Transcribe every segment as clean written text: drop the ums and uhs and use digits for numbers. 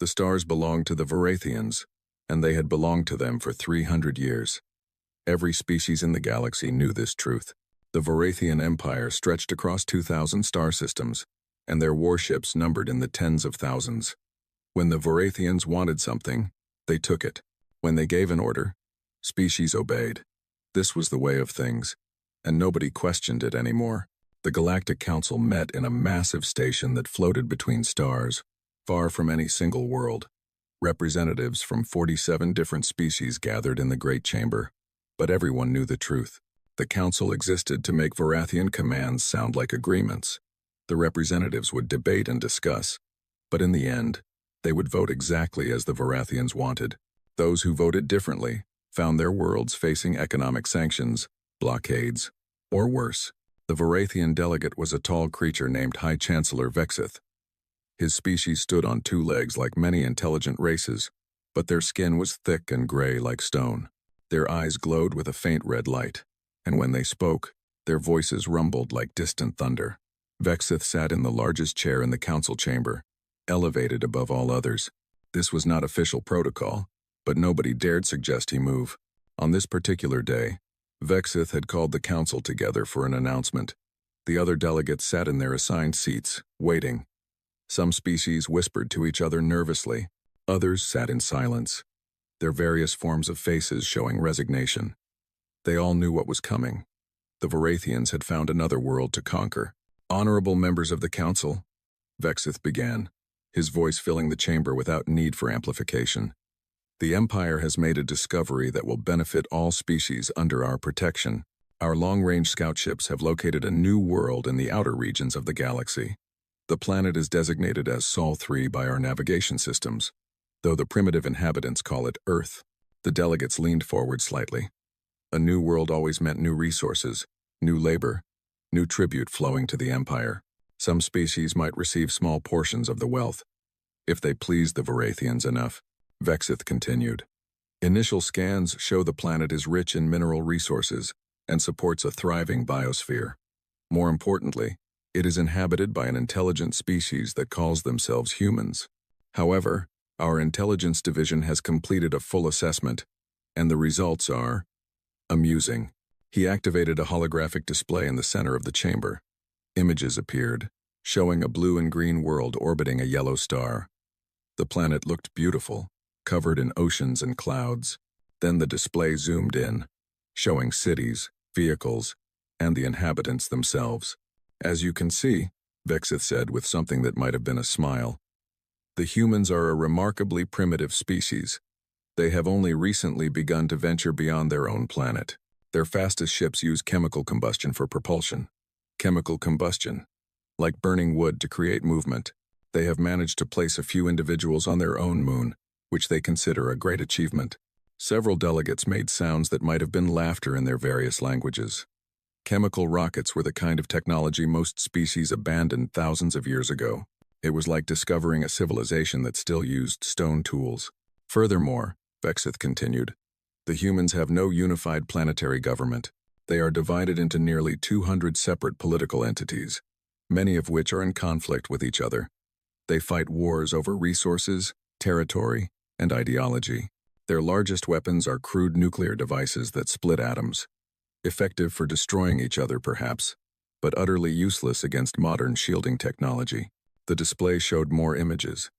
The stars belonged to the Varathians, and they had belonged to them for 300 years. Every species in the galaxy knew this truth. The Varathian Empire stretched across 2,000 star systems, and their warships numbered in the tens of thousands. When the Varathians wanted something, they took it. When they gave an order, species obeyed. This was the way of things, and nobody questioned it anymore. The Galactic Council met in a massive station that floated between stars, far from any single world. Representatives from 47 different species gathered in the Great Chamber, but everyone knew the truth. The Council existed to make Varathian commands sound like agreements. The representatives would debate and discuss, but in the end, they would vote exactly as the Varathians wanted. Those who voted differently found their worlds facing economic sanctions, blockades, or worse. The Varathian delegate was a tall creature named High Chancellor Vexith. His species stood on two legs like many intelligent races, but their skin was thick and gray like stone. Their eyes glowed with a faint red light, and when they spoke, their voices rumbled like distant thunder. Vexith sat in the largest chair in the council chamber, elevated above all others. This was not official protocol, but nobody dared suggest he move. On this particular day, Vexith had called the council together for an announcement. The other delegates sat in their assigned seats, waiting. Some species whispered to each other nervously. Others sat in silence, their various forms of faces showing resignation. They all knew what was coming. The Varathians had found another world to conquer. Honorable members of the council, Vexith began, his voice filling the chamber without need for amplification. The Empire has made a discovery that will benefit all species under our protection. Our long-range scout ships have located a new world in the outer regions of the galaxy. The planet is designated as Sol 3 by our navigation systems, though the primitive inhabitants call it Earth. The delegates leaned forward slightly. A new world always meant new resources, new labor, new tribute flowing to the Empire. Some species might receive small portions of the wealth, if they pleased the Varathians enough. Vexith continued. Initial scans show the planet is rich in mineral resources and supports a thriving biosphere. More importantly, it is inhabited by an intelligent species that calls themselves humans. However, our intelligence division has completed a full assessment, and the results are amusing. He activated a holographic display in the center of the chamber. Images appeared, showing a blue and green world orbiting a yellow star. The planet looked beautiful, covered in oceans and clouds. Then the display zoomed in, showing cities, vehicles, and the inhabitants themselves. As you can see, Vexith said with something that might have been a smile, the humans are a remarkably primitive species. They have only recently begun to venture beyond their own planet. Their fastest ships use chemical combustion for propulsion. Chemical combustion, like burning wood to create movement. They have managed to place a few individuals on their own moon, which they consider a great achievement. Several delegates made sounds that might have been laughter in their various languages. Chemical rockets were the kind of technology most species abandoned thousands of years ago. It was like discovering a civilization that still used stone tools. Furthermore, Vexith continued, the humans have no unified planetary government. They are divided into nearly 200 separate political entities, many of which are in conflict with each other. They fight wars over resources, territory, and ideology. Their largest weapons are crude nuclear devices that split atoms, effective for destroying each other perhaps, but utterly useless against modern shielding technology. The display showed more images.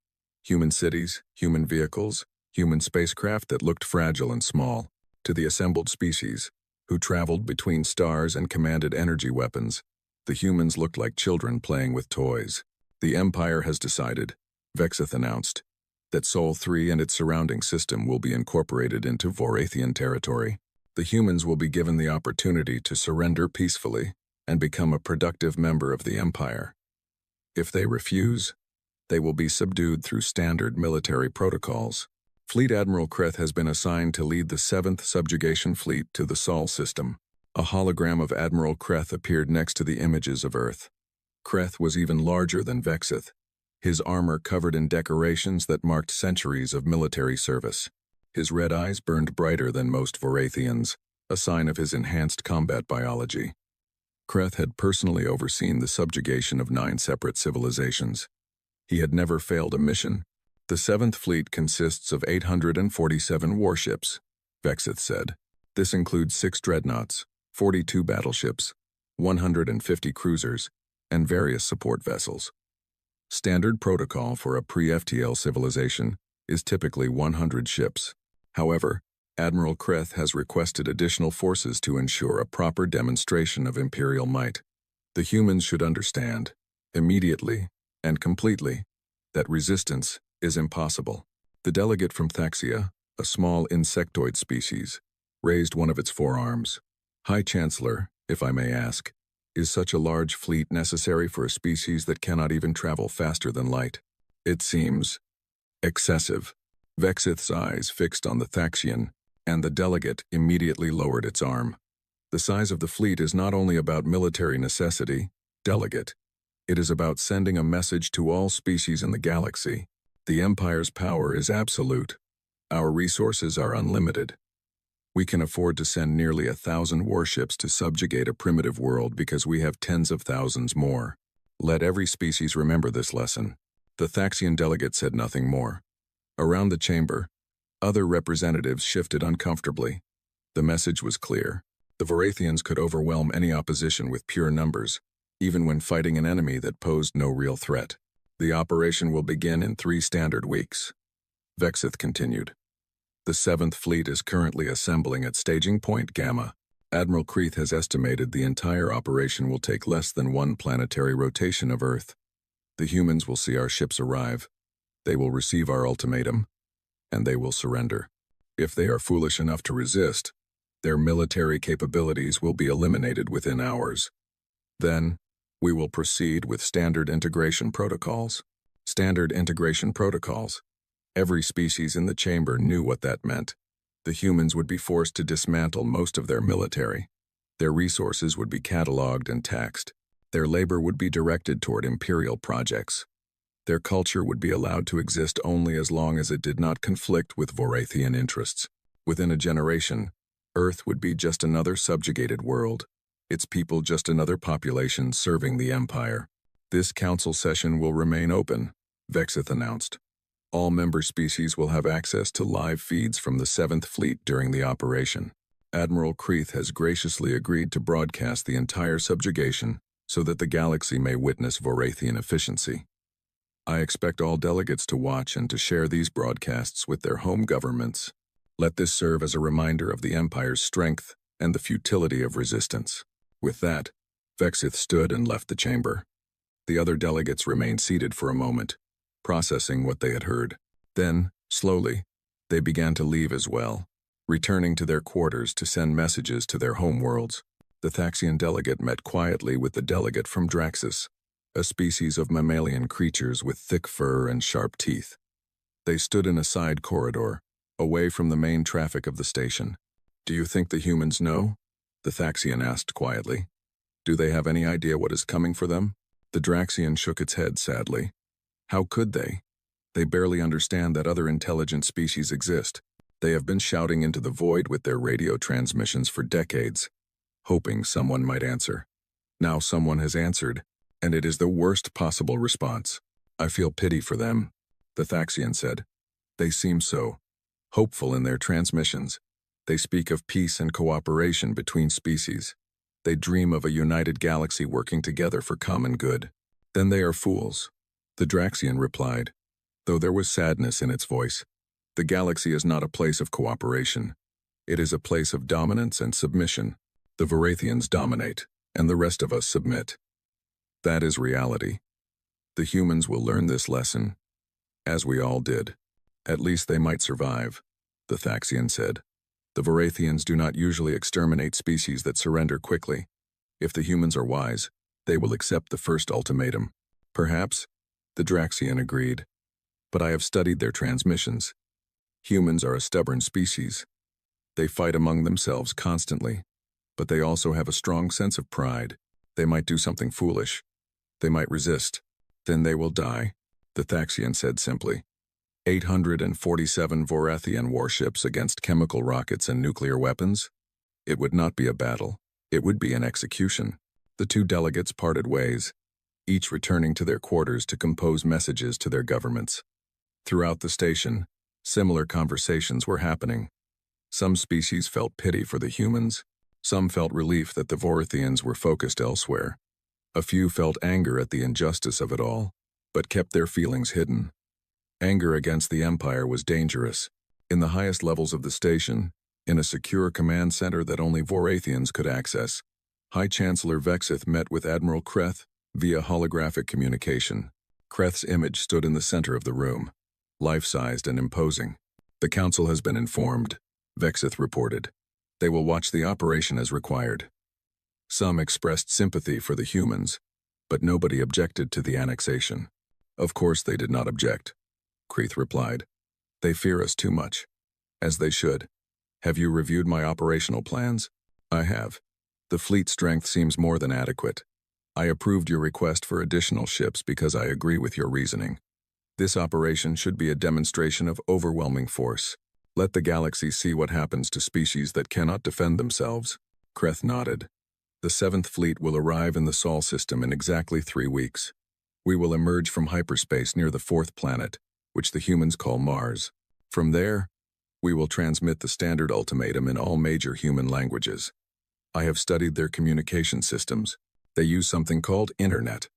Human cities, human vehicles, human spacecraft that looked fragile and small. To the assembled species, who traveled between stars and commanded energy weapons, the humans looked like children playing with toys. The Empire has decided, Vexith announced, that Sol 3 and its surrounding system will be incorporated into Varathian territory. The humans will be given the opportunity to surrender peacefully and become a productive member of the Empire. If they refuse, they will be subdued through standard military protocols. Fleet Admiral Kreth has been assigned to lead the 7th Subjugation Fleet to the Sol system. A hologram of Admiral Kreth appeared next to the images of Earth. Kreth was even larger than Vexith, his armor covered in decorations that marked centuries of military service. His red eyes burned brighter than most Varathians, a sign of his enhanced combat biology. Kreth had personally overseen the subjugation of 9 separate civilizations. He had never failed a mission, The Seventh Fleet consists of 847 warships, Vexith said. This includes 6 dreadnoughts, 42 battleships, 150 cruisers, and various support vessels. Standard protocol for a pre-FTL civilization is typically 100 ships. However, Admiral Kreth has requested additional forces to ensure a proper demonstration of Imperial might. The humans should understand, immediately and completely, that resistance is impossible. The delegate from Thaxia, a small insectoid species, raised one of its forearms. High Chancellor, if I may ask, is such a large fleet necessary for a species that cannot even travel faster than light? It seems excessive. Vexith's eyes fixed on the Thaxian, and the delegate immediately lowered its arm. The size of the fleet is not only about military necessity, delegate. It is about sending a message to all species in the galaxy. The Empire's power is absolute. Our resources are unlimited. We can afford to send nearly 1,000 warships to subjugate a primitive world because we have tens of thousands more. Let every species remember this lesson. The Thaxian delegate said nothing more. Around the chamber, other representatives shifted uncomfortably. The message was clear. The Varathians could overwhelm any opposition with pure numbers, even when fighting an enemy that posed no real threat. The operation will begin in 3 standard weeks. Vexith continued. The Seventh Fleet is currently assembling at Staging Point Gamma. Admiral Kreth has estimated the entire operation will take less than 1 planetary rotation of Earth. The humans will see our ships arrive. They will receive our ultimatum, and they will surrender. If they are foolish enough to resist, their military capabilities will be eliminated within hours. Then, we will proceed with standard integration protocols. Standard integration protocols. Every species in the chamber knew what that meant. The humans would be forced to dismantle most of their military. Their resources would be cataloged and taxed. Their labor would be directed toward imperial projects. Their culture would be allowed to exist only as long as it did not conflict with Varathian interests. Within a generation, Earth would be just another subjugated world, its people just another population serving the Empire. This council session will remain open, Vexith announced. All member species will have access to live feeds from the Seventh Fleet during the operation. Admiral Kreth has graciously agreed to broadcast the entire subjugation so that the galaxy may witness Varathian efficiency. I expect all delegates to watch and to share these broadcasts with their home governments. Let this serve as a reminder of the Empire's strength and the futility of resistance. With that, Vexith stood and left the chamber. The other delegates remained seated for a moment, processing what they had heard. Then, slowly, they began to leave as well, returning to their quarters to send messages to their home worlds. The Thaxian delegate met quietly with the delegate from Draxus, a species of mammalian creatures with thick fur and sharp teeth. They stood in a side corridor, away from the main traffic of the station. "Do you think the humans know?" the Thaxian asked quietly. "Do they have any idea what is coming for them?" The Draxian shook its head sadly. How could they? They barely understand that other intelligent species exist. They have been shouting into the void with their radio transmissions for decades, hoping someone might answer. Now someone has answered, and it is the worst possible response. "I feel pity for them," the Thaxian said. "They seem so hopeful in their transmissions. They speak of peace and cooperation between species. They dream of a united galaxy working together for common good. Then they are fools," the Draxian replied, though there was sadness in its voice. "The galaxy is not a place of cooperation. It is a place of dominance and submission. The Varathians dominate, and the rest of us submit. That is reality. The humans will learn this lesson, as we all did. At least they might survive," the Thaxian said. "The Varathians do not usually exterminate species that surrender quickly. If the humans are wise, they will accept the first ultimatum." "Perhaps," the Draxian agreed. "But I have studied their transmissions. Humans are a stubborn species. They fight among themselves constantly, but they also have a strong sense of pride. They might do something foolish. They might resist. Then they will die," the Thaxian said simply. 847 Varathian warships against chemical rockets and nuclear weapons? It would not be a battle. It would be an execution. The two delegates parted ways, each returning to their quarters to compose messages to their governments. Throughout the station, similar conversations were happening. Some species felt pity for the humans. Some felt relief that the Vorithians were focused elsewhere. A few felt anger at the injustice of it all, but kept their feelings hidden. Anger against the Empire was dangerous. In the highest levels of the station, in a secure command center that only Vorathians could access, High Chancellor Vexith met with Admiral Kreth via holographic communication. Kreth's image stood in the center of the room, life-sized and imposing. "The Council has been informed," Vexith reported. "They will watch the operation as required." Some expressed sympathy for the humans, but nobody objected to the annexation. "Of course they did not object," Kreth replied. "They fear us too much." "As they should. Have you reviewed my operational plans?" "I have. The fleet strength seems more than adequate. I approved your request for additional ships because I agree with your reasoning. This operation should be a demonstration of overwhelming force. Let the galaxy see what happens to species that cannot defend themselves." Kreth nodded. "The 7th Fleet will arrive in the Sol system in exactly 3 weeks. We will emerge from hyperspace near the 4th planet, which the humans call Mars. From there, we will transmit the standard ultimatum in all major human languages. I have studied their communication systems. They use something called Internet,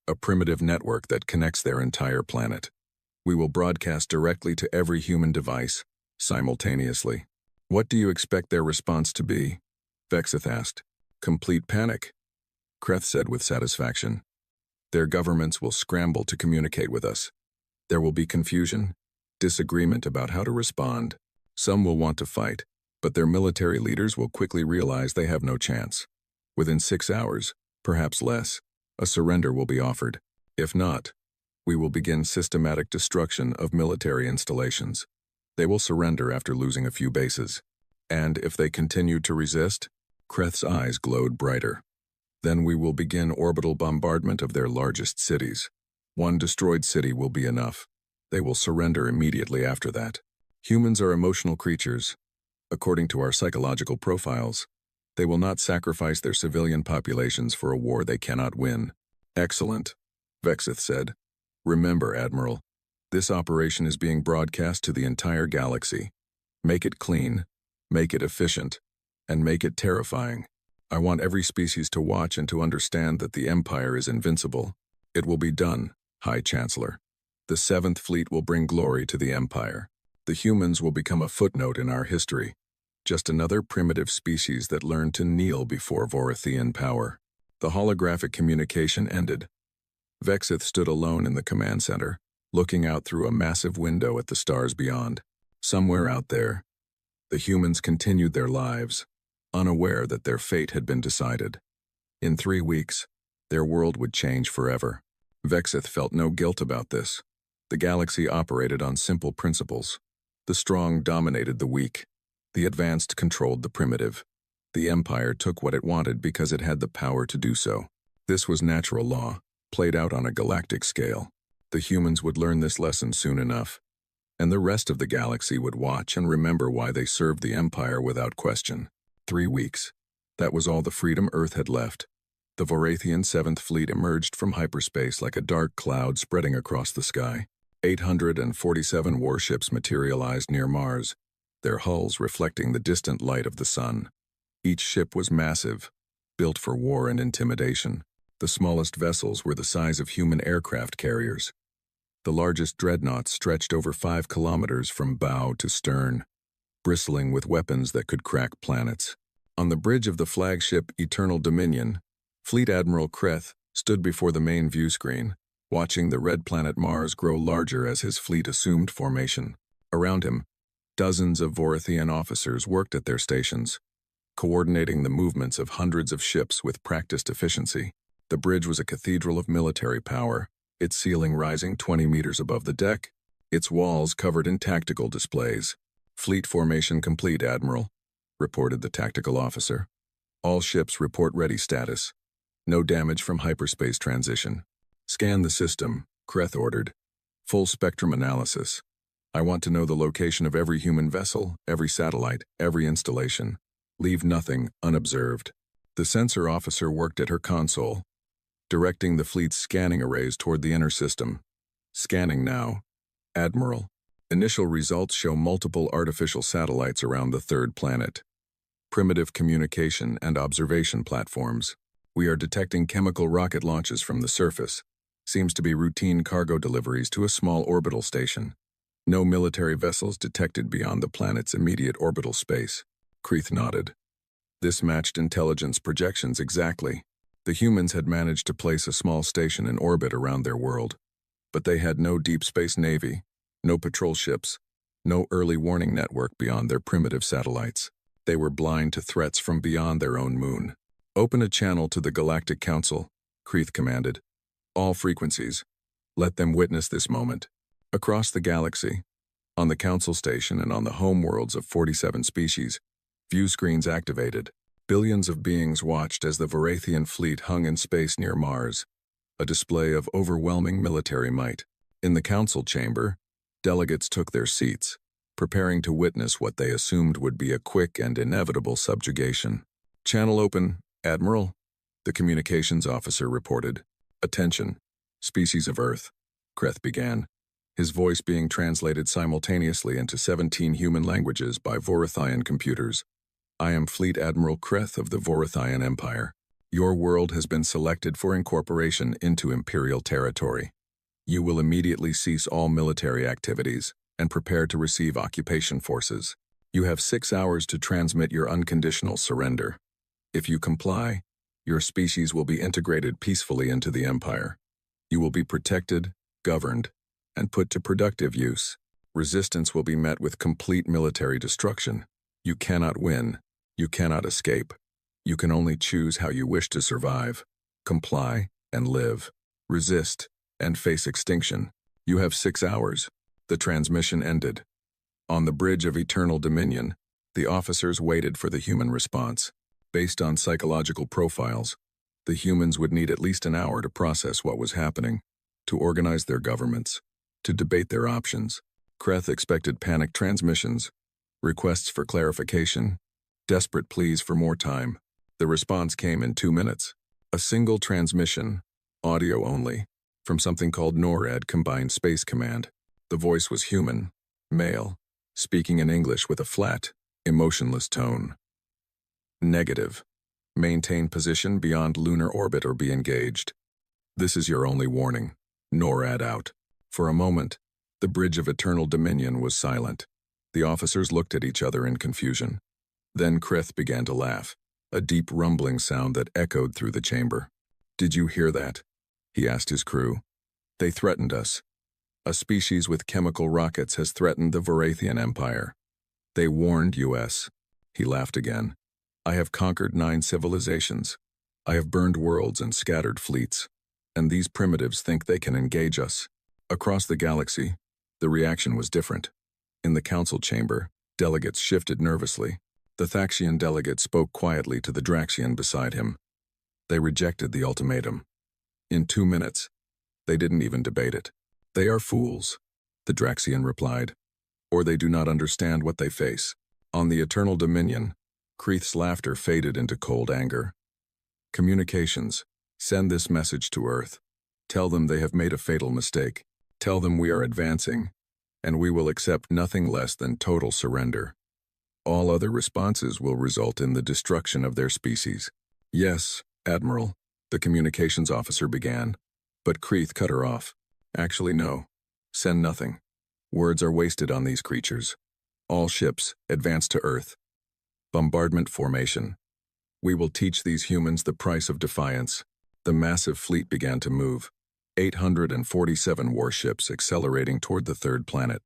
a primitive network that connects their entire planet. We will broadcast directly to every human device, simultaneously." "What do you expect their response to be?" Vexith asked. "Complete panic," Kreth said with satisfaction. "Their governments will scramble to communicate with us. There will be confusion, disagreement about how to respond. Some will want to fight, but their military leaders will quickly realize they have no chance. Within 6 hours, perhaps less, a surrender will be offered. If not, we will begin systematic destruction of military installations. They will surrender after losing a few bases. And if they continue to resist," Kreth's eyes glowed brighter, "then we will begin orbital bombardment of their largest cities. One destroyed city will be enough. They will surrender immediately after that. Humans are emotional creatures. According to our psychological profiles, they will not sacrifice their civilian populations for a war they cannot win." "Excellent," Vexith said. "Remember, Admiral, this operation is being broadcast to the entire galaxy. Make it clean, make it efficient, and make it terrifying. I want every species to watch and to understand that the Empire is invincible. It will be done, High Chancellor. The 7th Fleet will bring glory to the Empire. The humans will become a footnote in our history. Just another primitive species that learned to kneel before Vorithian power." The holographic communication ended. Vexith stood alone in the command center, looking out through a massive window at the stars beyond. Somewhere out there, the humans continued their lives, unaware that their fate had been decided. In 3 weeks, their world would change forever. Vexith felt no guilt about this. The galaxy operated on simple principles. The strong dominated the weak. The advanced controlled the primitive. The Empire took what it wanted because it had the power to do so. This was natural law, played out on a galactic scale. The humans would learn this lesson soon enough, and the rest of the galaxy would watch and remember why they served the Empire without question. 3 weeks. That was all the freedom Earth had left. The Vorathian 7th Fleet emerged from hyperspace like a dark cloud spreading across the sky. 847 warships materialized near Mars, their hulls reflecting the distant light of the sun. Each ship was massive, built for war and intimidation. The smallest vessels were the size of human aircraft carriers. The largest dreadnoughts stretched over 5 kilometers from bow to stern, bristling with weapons that could crack planets. On the bridge of the flagship Eternal Dominion, Fleet Admiral Kreth stood before the main view screen, watching the red planet Mars grow larger as his fleet assumed formation. Around him, dozens of Vorithian officers worked at their stations, coordinating the movements of hundreds of ships with practiced efficiency. The bridge was a cathedral of military power, its ceiling rising 20 meters above the deck, its walls covered in tactical displays. "Fleet formation complete, Admiral," reported the tactical officer. "All ships report ready status. No damage from hyperspace transition. Scan the system," Kreth ordered. "Full spectrum analysis. I want to know the location of every human vessel, every satellite, every installation. Leave nothing unobserved." The sensor officer worked at her console, directing the fleet's scanning arrays toward the inner system. "Scanning now." Admiral, initial results show multiple artificial satellites around the third planet. Primitive communication and observation platforms. We are detecting chemical rocket launches from the surface. Seems to be routine cargo deliveries to a small orbital station. No military vessels detected beyond the planet's immediate orbital space. Kreith nodded. This matched intelligence projections exactly. The humans had managed to place a small station in orbit around their world. But they had no deep space navy, no patrol ships, no early warning network beyond their primitive satellites. They were blind to threats from beyond their own moon. Open a channel to the Galactic Council, Kreith commanded. All frequencies. Let them witness this moment. Across the galaxy, on the Council Station and on the home worlds of 47 species, view screens activated. Billions of beings watched as the Varathian fleet hung in space near Mars, a display of overwhelming military might. In the council chamber, delegates took their seats, preparing to witness what they assumed would be a quick and inevitable subjugation. Channel open, Admiral, the communications officer reported. Attention, species of Earth, Kreith began, his voice being translated simultaneously into 17 human languages by Varathian computers. I am Fleet Admiral Kreith of the Varathian Empire. Your world has been selected for incorporation into Imperial territory. You will immediately cease all military activities and prepare to receive occupation forces. You have 6 hours to transmit your unconditional surrender. If you comply, your species will be integrated peacefully into the Empire. You will be protected, governed, and put to productive use. Resistance will be met with complete military destruction. You cannot win. You cannot escape. You can only choose how you wish to survive. Comply and live. Resist and face extinction. You have 6 hours. The transmission ended. On the bridge of Eternal Dominion, the officers waited for the human response. Based on psychological profiles, the humans would need at least an hour to process what was happening, to organize their governments, to debate their options. Kreith expected panic transmissions, requests for clarification, desperate pleas for more time. The response came in 2 minutes. A single transmission, audio only, from something called NORAD Combined Space Command. The voice was human, male, speaking in English with a flat, emotionless tone. Negative. Maintain position beyond lunar orbit or be engaged. This is your only warning. NORAD out. For a moment, the bridge of Eternal Dominion was silent. The officers looked at each other in confusion. Then Kreith began to laugh, a deep rumbling sound that echoed through the chamber. Did you hear that? He asked his crew. They threatened us. A species with chemical rockets has threatened the Varathian Empire. They warned us. He laughed again. I have conquered 9 civilizations. I have burned worlds and scattered fleets. And these primitives think they can engage us. Across the galaxy, the reaction was different. In the council chamber, delegates shifted nervously. The Thaxian delegate spoke quietly to the Draxian beside him. They rejected the ultimatum. In 2 minutes, they didn't even debate it. They are fools, the Draxian replied, or they do not understand what they face. On the Eternal Dominion, Kreith's laughter faded into cold anger. Communications, send this message to Earth. Tell them they have made a fatal mistake. Tell them we are advancing, and we will accept nothing less than total surrender. All other responses will result in the destruction of their species. Yes, Admiral, the communications officer began, but Kreith cut her off. Actually, no. Send nothing. Words are wasted on these creatures. All ships, advance to Earth. Bombardment formation. We will teach these humans the price of defiance. The massive fleet began to move. 847 warships accelerating toward the third planet.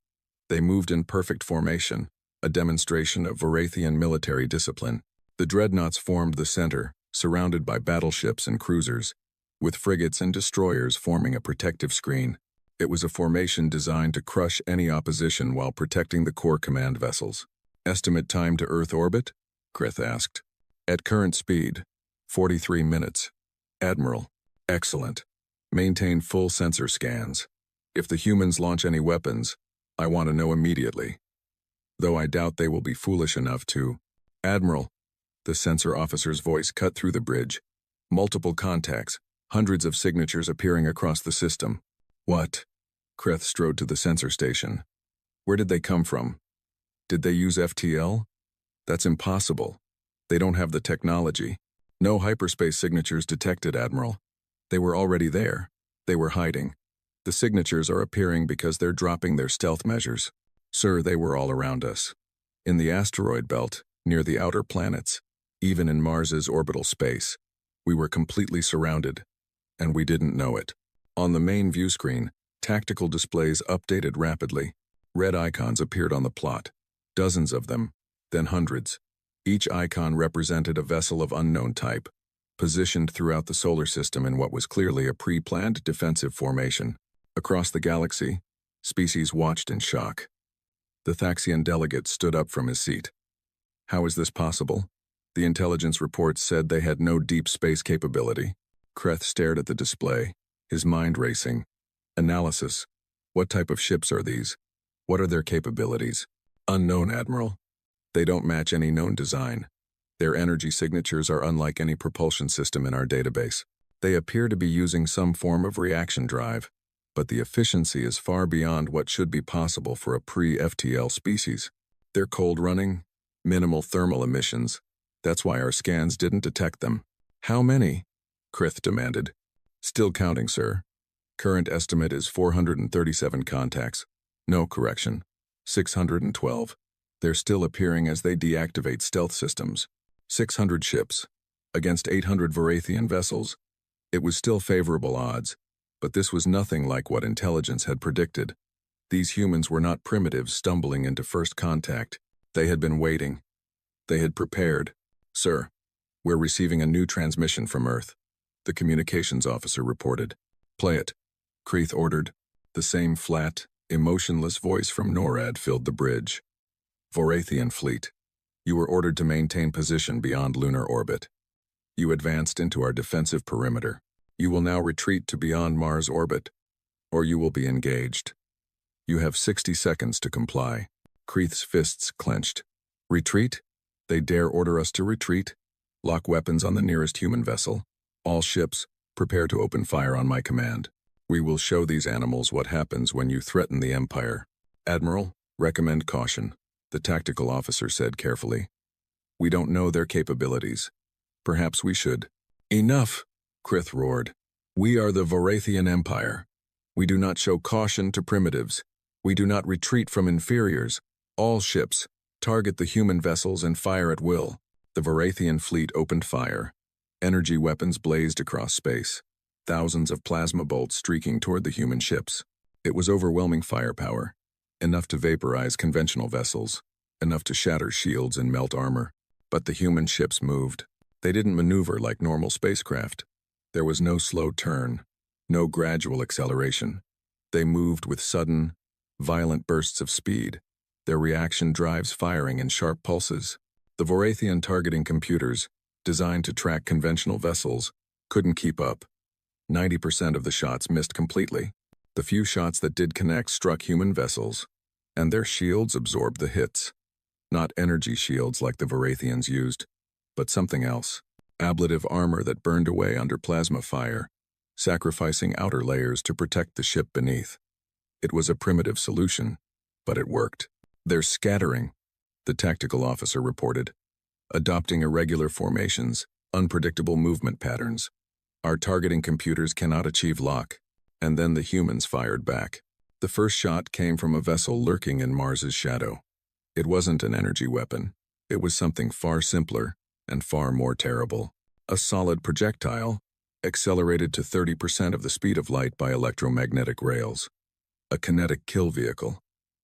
They moved in perfect formation, a demonstration of Varathian military discipline. The dreadnoughts formed the center, surrounded by battleships and cruisers, with frigates and destroyers forming a protective screen. It was a formation designed to crush any opposition while protecting the core command vessels. Estimate time to Earth orbit? Kreith asked. At current speed, 43 minutes. Admiral, excellent. Maintain full sensor scans. If the humans launch any weapons, I want to know immediately. Though I doubt they will be foolish enough to. Admiral, the sensor officer's voice cut through the bridge. Multiple contacts, hundreds of signatures appearing across the system. What? Kreth strode to the sensor station. Where did they come from? Did they use FTL? That's impossible. They don't have the technology. No hyperspace signatures detected, Admiral. They were already there. They were hiding. The signatures are appearing because they're dropping their stealth measures. Sir, they were all around us. In the asteroid belt, near the outer planets, even in Mars's orbital space, we were completely surrounded, and we didn't know it. On the main view screen, tactical displays updated rapidly. Red icons appeared on the plot, dozens of them, then hundreds. Each icon represented a vessel of unknown type, positioned throughout the solar system in what was clearly a pre-planned defensive formation. Across the galaxy, species watched in shock. The Thaxian delegate stood up from his seat. How is this possible? The intelligence reports said they had no deep space capability. Kreth stared at the display, his mind racing. Analysis. What type of ships are these? What are their capabilities? Unknown, Admiral. They don't match any known design. Their energy signatures are unlike any propulsion system in our database. They appear to be using some form of reaction drive, but the efficiency is far beyond what should be possible for a pre-FTL species. They're cold-running, minimal thermal emissions. That's why our scans didn't detect them. How many? Kreth demanded. Still counting, sir. Current estimate is 437 contacts. No correction. 612. They're still appearing as they deactivate stealth systems. 600 ships. Against 800 Varathian vessels. It was still favorable odds, but this was nothing like what intelligence had predicted. These humans were not primitives stumbling into first contact. They had been waiting. They had prepared. Sir, we're receiving a new transmission from Earth. The communications officer reported. Play it. Kreth ordered. The same flat, emotionless voice from NORAD filled the bridge. Varathian fleet. You were ordered to maintain position beyond lunar orbit. You advanced into our defensive perimeter. You will now retreat to beyond Mars orbit, or you will be engaged. You have 60 seconds to comply. Kreth's fists clenched. Retreat? They dare order us to retreat? Lock weapons on the nearest human vessel. All ships, prepare to open fire on my command. We will show these animals what happens when you threaten the Empire. Admiral, recommend caution, the tactical officer said carefully. We don't know their capabilities. Perhaps we should. Enough, Kreth roared. We are the Varathian Empire. We do not show caution to primitives. We do not retreat from inferiors. All ships, target the human vessels and fire at will. The Varathian fleet opened fire. Energy weapons blazed across space. Thousands of plasma bolts streaking toward the human ships. It was overwhelming firepower. Enough to vaporize conventional vessels. Enough to shatter shields and melt armor. But the human ships moved. They didn't maneuver like normal spacecraft. There was no slow turn. No gradual acceleration. They moved with sudden, violent bursts of speed. Their reaction drives firing in sharp pulses. The Varathian targeting computers, designed to track conventional vessels, couldn't keep up. 90% of the shots missed completely. The few shots that did connect struck human vessels, and their shields absorbed the hits. Not energy shields like the Varathians used, but something else. Ablative armor that burned away under plasma fire, sacrificing outer layers to protect the ship beneath. It was a primitive solution, but it worked. They're scattering, the tactical officer reported, adopting irregular formations, unpredictable movement patterns. Our targeting computers cannot achieve lock, and then the humans fired back. The first shot came from a vessel lurking in Mars's shadow. It wasn't an energy weapon. It was something far simpler and far more terrible. A solid projectile, accelerated to 30% of the speed of light by electromagnetic rails. A kinetic kill vehicle.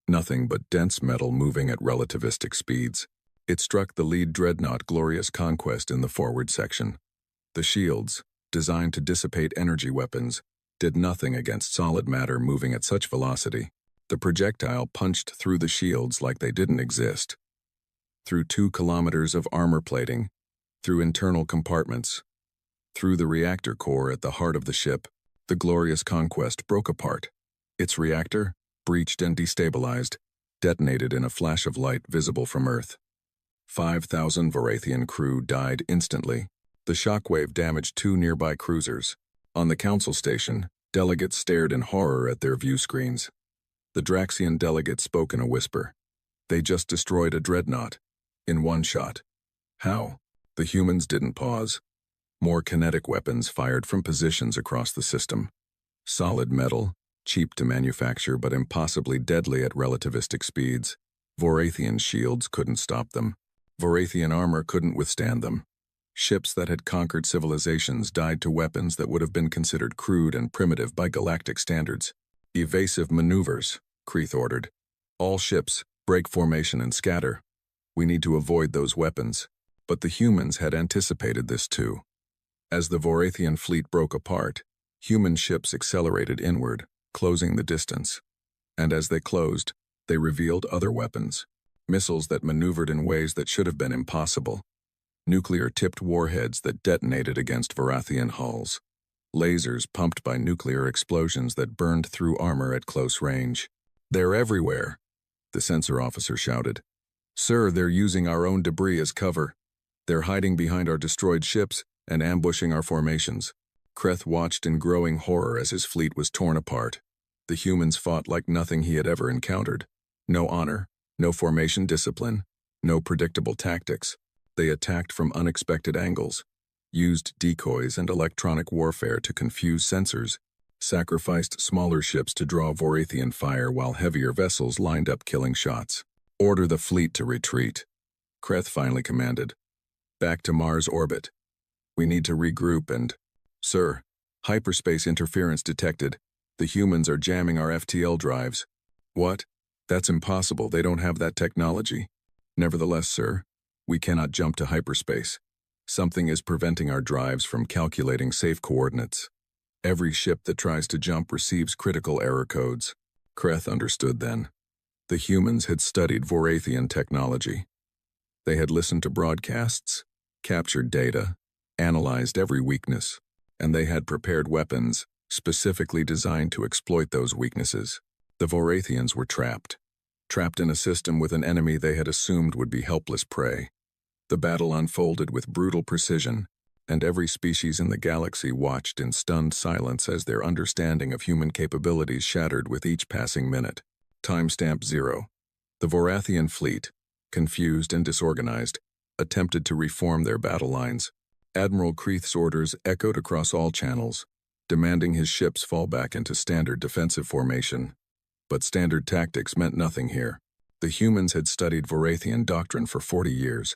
Nothing but dense metal moving at relativistic speeds. It struck the lead dreadnought Glorious Conquest in the forward section. The shields, designed to dissipate energy weapons, did nothing against solid matter moving at such velocity. The projectile punched through the shields like they didn't exist. Through 2 kilometers of armor plating, through internal compartments, through the reactor core at the heart of the ship, the Glorious Conquest broke apart. Its reactor, breached and destabilized, detonated in a flash of light visible from Earth. 5,000 Varathian crew died instantly. The shockwave damaged 2 nearby cruisers. On the council station, Delegates stared in horror at their view screens. The Draxian delegate spoke in a whisper. They just destroyed a dreadnought. In one shot. How? The humans didn't pause. More kinetic weapons fired from positions across the system. Solid metal, cheap to manufacture but impossibly deadly at relativistic speeds. Vorathian shields couldn't stop them. Vorathian armor couldn't withstand them. Ships that had conquered civilizations died to weapons that would have been considered crude and primitive by galactic standards. Evasive maneuvers, Kreeth ordered. All ships, break formation and scatter. We need to avoid those weapons. But the humans had anticipated this too. As the Vorathian fleet broke apart, human ships accelerated inward, closing the distance. And as they closed, they revealed other weapons. Missiles that maneuvered in ways that should have been impossible. Nuclear-tipped warheads that detonated against Vorathian hulls. Lasers pumped by nuclear explosions that burned through armor at close range. They're everywhere, the sensor officer shouted. Sir, they're using our own debris as cover. They're hiding behind our destroyed ships and ambushing our formations. Kreeth watched in growing horror as his fleet was torn apart. The humans fought like nothing he had ever encountered. No honor, no formation discipline, no predictable tactics. They attacked from unexpected angles, used decoys and electronic warfare to confuse sensors, sacrificed smaller ships to draw Vorathian fire while heavier vessels lined up killing shots. Order the fleet to retreat, Kreeth finally commanded. Back to Mars orbit. We need to regroup and... Sir, hyperspace interference detected. The humans are jamming our FTL drives. What? That's impossible. They don't have that technology. Nevertheless, sir, we cannot jump to hyperspace. Something is preventing our drives from calculating safe coordinates. Every ship that tries to jump receives critical error codes. Kreeth understood then. The humans had studied Vorathian technology. They had listened to broadcasts, captured data, analyzed every weakness, and they had prepared weapons specifically designed to exploit those weaknesses. The Vorathians were trapped in a system with an enemy they had assumed would be helpless prey. The battle unfolded with brutal precision, and every species in the galaxy watched in stunned silence as their understanding of human capabilities shattered with each passing minute. Timestamp 0. The Vorathian fleet, confused and disorganized, attempted to reform their battle lines. Admiral Kreeth's orders echoed across all channels, demanding his ships fall back into standard defensive formation. But standard tactics meant nothing here. The humans had studied Vorathian doctrine for 40 years,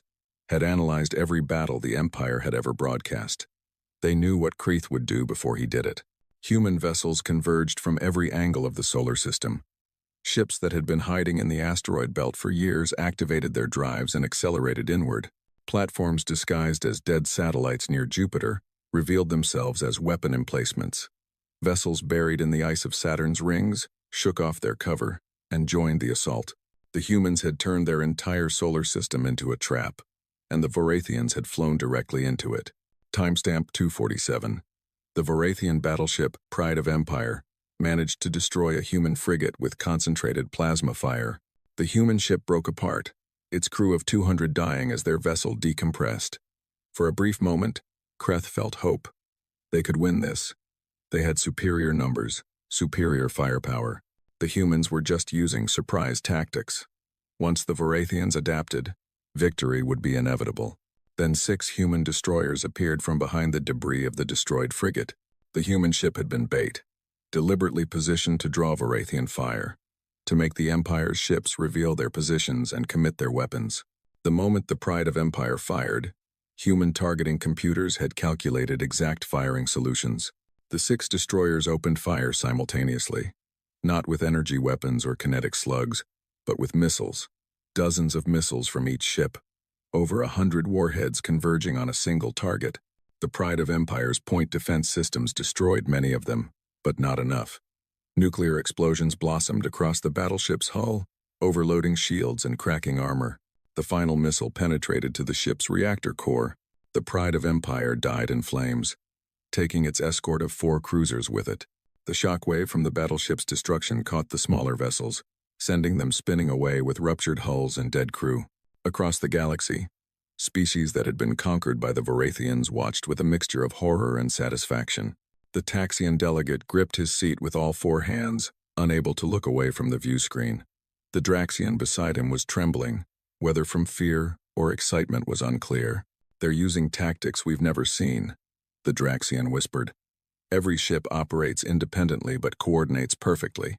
had analyzed every battle the Empire had ever broadcast. They knew what Kreeth would do before he did it. Human vessels converged from every angle of the solar system. Ships that had been hiding in the asteroid belt for years activated their drives and accelerated inward. Platforms disguised as dead satellites near Jupiter revealed themselves as weapon emplacements. Vessels buried in the ice of Saturn's rings shook off their cover and joined the assault. The humans had turned their entire solar system into a trap, and the Vorathians had flown directly into it. Timestamp 247. The Vorathian battleship, Pride of Empire, managed to destroy a human frigate with concentrated plasma fire. The human ship broke apart, its crew of 200 dying as their vessel decompressed. For a brief moment, Kreeth felt hope. They could win this. They had superior numbers, superior firepower. The humans were just using surprise tactics. Once the Vorathians adapted, victory would be inevitable. Then 6 human destroyers appeared from behind the debris of the destroyed frigate. The human ship had been bait, deliberately positioned to draw Vorathian fire, to make the Empire's ships reveal their positions and commit their weapons. The moment the Pride of Empire fired, human targeting computers had calculated exact firing solutions. The 6 destroyers opened fire simultaneously, not with energy weapons or kinetic slugs, but with missiles. Dozens of missiles from each ship, over 100 warheads converging on a single target. The Pride of Empire's point defense systems destroyed many of them, but not enough. Nuclear explosions blossomed across the battleship's hull, overloading shields and cracking armor. The final missile penetrated to the ship's reactor core. The Pride of Empire died in flames, taking its escort of 4 cruisers with it. The shockwave from the battleship's destruction caught the smaller vessels, sending them spinning away with ruptured hulls and dead crew. Across the galaxy, species that had been conquered by the Vorathians watched with a mixture of horror and satisfaction. The Taxian delegate gripped his seat with all four hands, unable to look away from the view screen. The Draxian beside him was trembling, whether from fear or excitement was unclear. "They're using tactics we've never seen," the Draxian whispered. "Every ship operates independently but coordinates perfectly.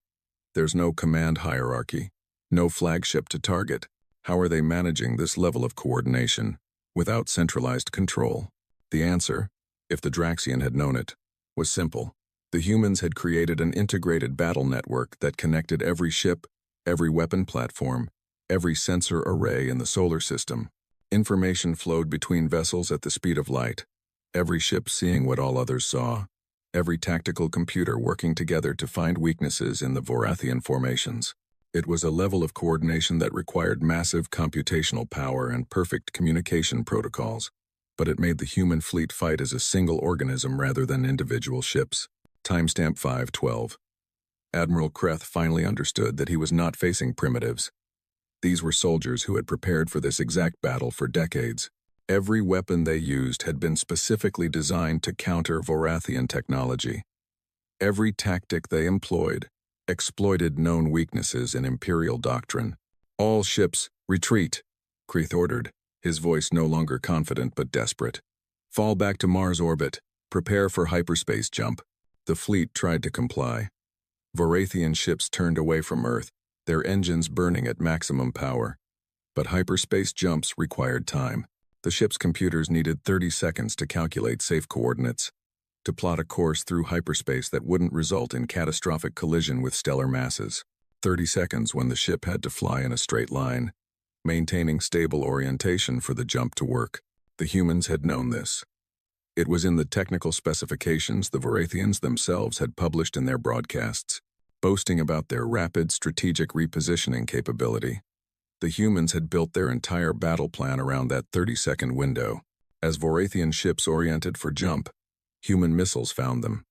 There's no command hierarchy, no flagship to target. How are they managing this level of coordination without centralized control?" The answer, if the Draxian had known it, was simple. The humans had created an integrated battle network that connected every ship, every weapon platform, every sensor array in the solar system. Information flowed between vessels at the speed of light, every ship seeing what all others saw, every tactical computer working together to find weaknesses in the Vorathian formations. It was a level of coordination that required massive computational power and perfect communication protocols, but it made the human fleet fight as a single organism rather than individual ships. Timestamp 512. Admiral Kreth finally understood that he was not facing primitives. These were soldiers who had prepared for this exact battle for decades. Every weapon they used had been specifically designed to counter Vorathian technology. Every tactic they employed exploited known weaknesses in Imperial doctrine. "All ships, retreat," Kreth ordered, his voice no longer confident but desperate. "Fall back to Mars orbit. Prepare for hyperspace jump." The fleet tried to comply. Vorathian ships turned away from Earth, their engines burning at maximum power. But hyperspace jumps required time. The ship's computers needed 30 seconds to calculate safe coordinates, to plot a course through hyperspace that wouldn't result in catastrophic collision with stellar masses. 30 seconds when the ship had to fly in a straight line, maintaining stable orientation for the jump to work. The humans had known this. It was in the technical specifications the Vorathians themselves had published in their broadcasts, boasting about their rapid strategic repositioning capability. The humans had built their entire battle plan around that 30-second window. As Vorathian ships oriented for jump, human missiles found them.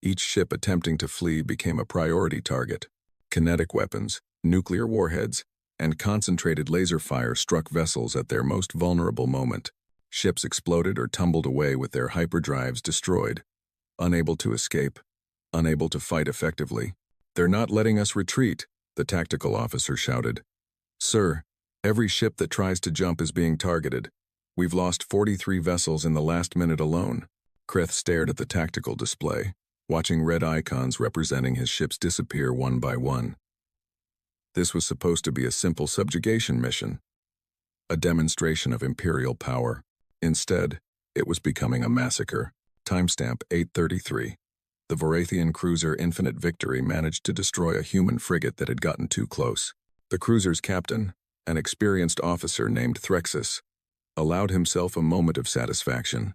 Each ship attempting to flee became a priority target. Kinetic weapons, nuclear warheads, and concentrated laser fire struck vessels at their most vulnerable moment. Ships exploded or tumbled away with their hyperdrives destroyed, unable to escape, unable to fight effectively. "They're not letting us retreat," the tactical officer shouted. "Sir, every ship that tries to jump is being targeted. We've lost 43 vessels in the last minute alone." Kreth stared at the tactical display, watching red icons representing his ships disappear one by one. This was supposed to be a simple subjugation mission, a demonstration of Imperial power. Instead, it was becoming a massacre. Timestamp 833. The Vorathian cruiser Infinite Victory managed to destroy a human frigate that had gotten too close. The cruiser's captain, an experienced officer named Threxus, allowed himself a moment of satisfaction.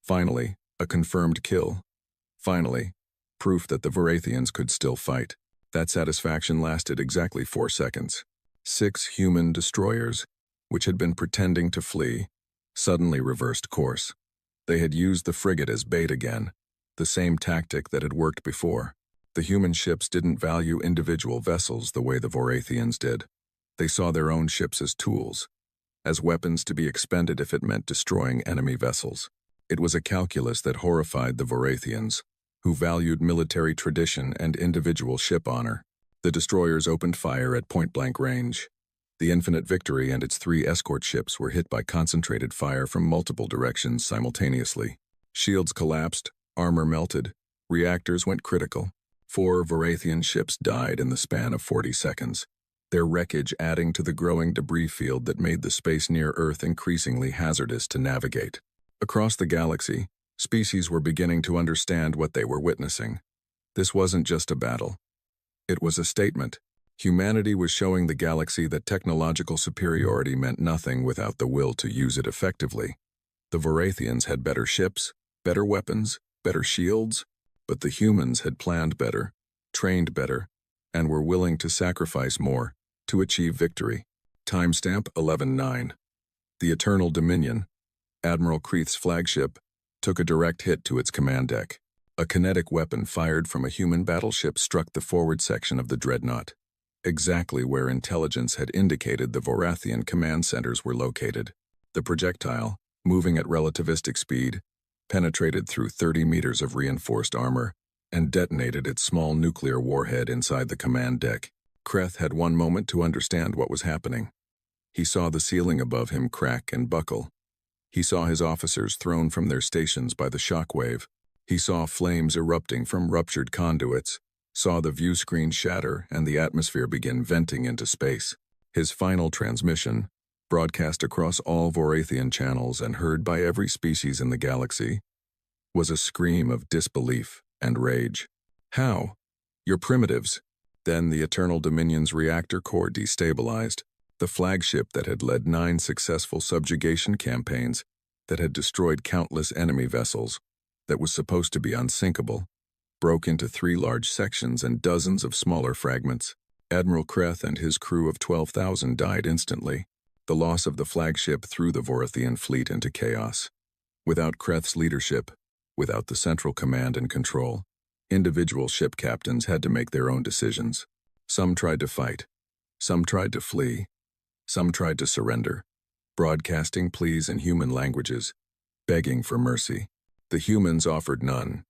Finally, a confirmed kill. Finally, proof that the Vorathians could still fight. That satisfaction lasted exactly 4 seconds. 6 human destroyers, which had been pretending to flee, suddenly reversed course. They had used the frigate as bait again, the same tactic that had worked before. The human ships didn't value individual vessels the way the Vorathians did. They saw their own ships as tools, as weapons to be expended if it meant destroying enemy vessels. It was a calculus that horrified the Vorathians, who valued military tradition and individual ship honor. The destroyers opened fire at point-blank range. The Infinite Victory and its 3 escort ships were hit by concentrated fire from multiple directions simultaneously. Shields collapsed, armor melted, reactors went critical. 4 Vorathian ships died in the span of 40 seconds, their wreckage adding to the growing debris field that made the space near Earth increasingly hazardous to navigate. Across the galaxy, species were beginning to understand what they were witnessing. This wasn't just a battle. It was a statement. Humanity was showing the galaxy that technological superiority meant nothing without the will to use it effectively. The Vorathians had better ships, better weapons, better shields, but the humans had planned better, trained better, and were willing to sacrifice more to achieve victory. Timestamp 11:9. The Eternal Dominion, Admiral Kreth's flagship, took a direct hit to its command deck. A kinetic weapon fired from a human battleship struck the forward section of the dreadnought, exactly where intelligence had indicated the Vorathian command centers were located. The projectile, moving at relativistic speed, penetrated through 30 meters of reinforced armor, and detonated its small nuclear warhead inside the command deck. Kreth had one moment to understand what was happening. He saw the ceiling above him crack and buckle. He saw his officers thrown from their stations by the shockwave. He saw flames erupting from ruptured conduits, saw the view screen shatter and the atmosphere begin venting into space. His final transmission, broadcast across all Vorathian channels and heard by every species in the galaxy, was a scream of disbelief and rage. How? You're primitives. Then the Eternal Dominion's reactor core destabilized. The flagship that had led 9 successful subjugation campaigns, that had destroyed countless enemy vessels, that was supposed to be unsinkable, broke into 3 large sections and dozens of smaller fragments. Admiral Kreth and his crew of 12,000 died instantly. The loss of the flagship threw the Vorathian fleet into chaos. Without Kreth's leadership, without the central command and control, individual ship captains had to make their own decisions. Some tried to fight. Some tried to flee. Some tried to surrender, broadcasting pleas in human languages, begging for mercy. The humans offered none.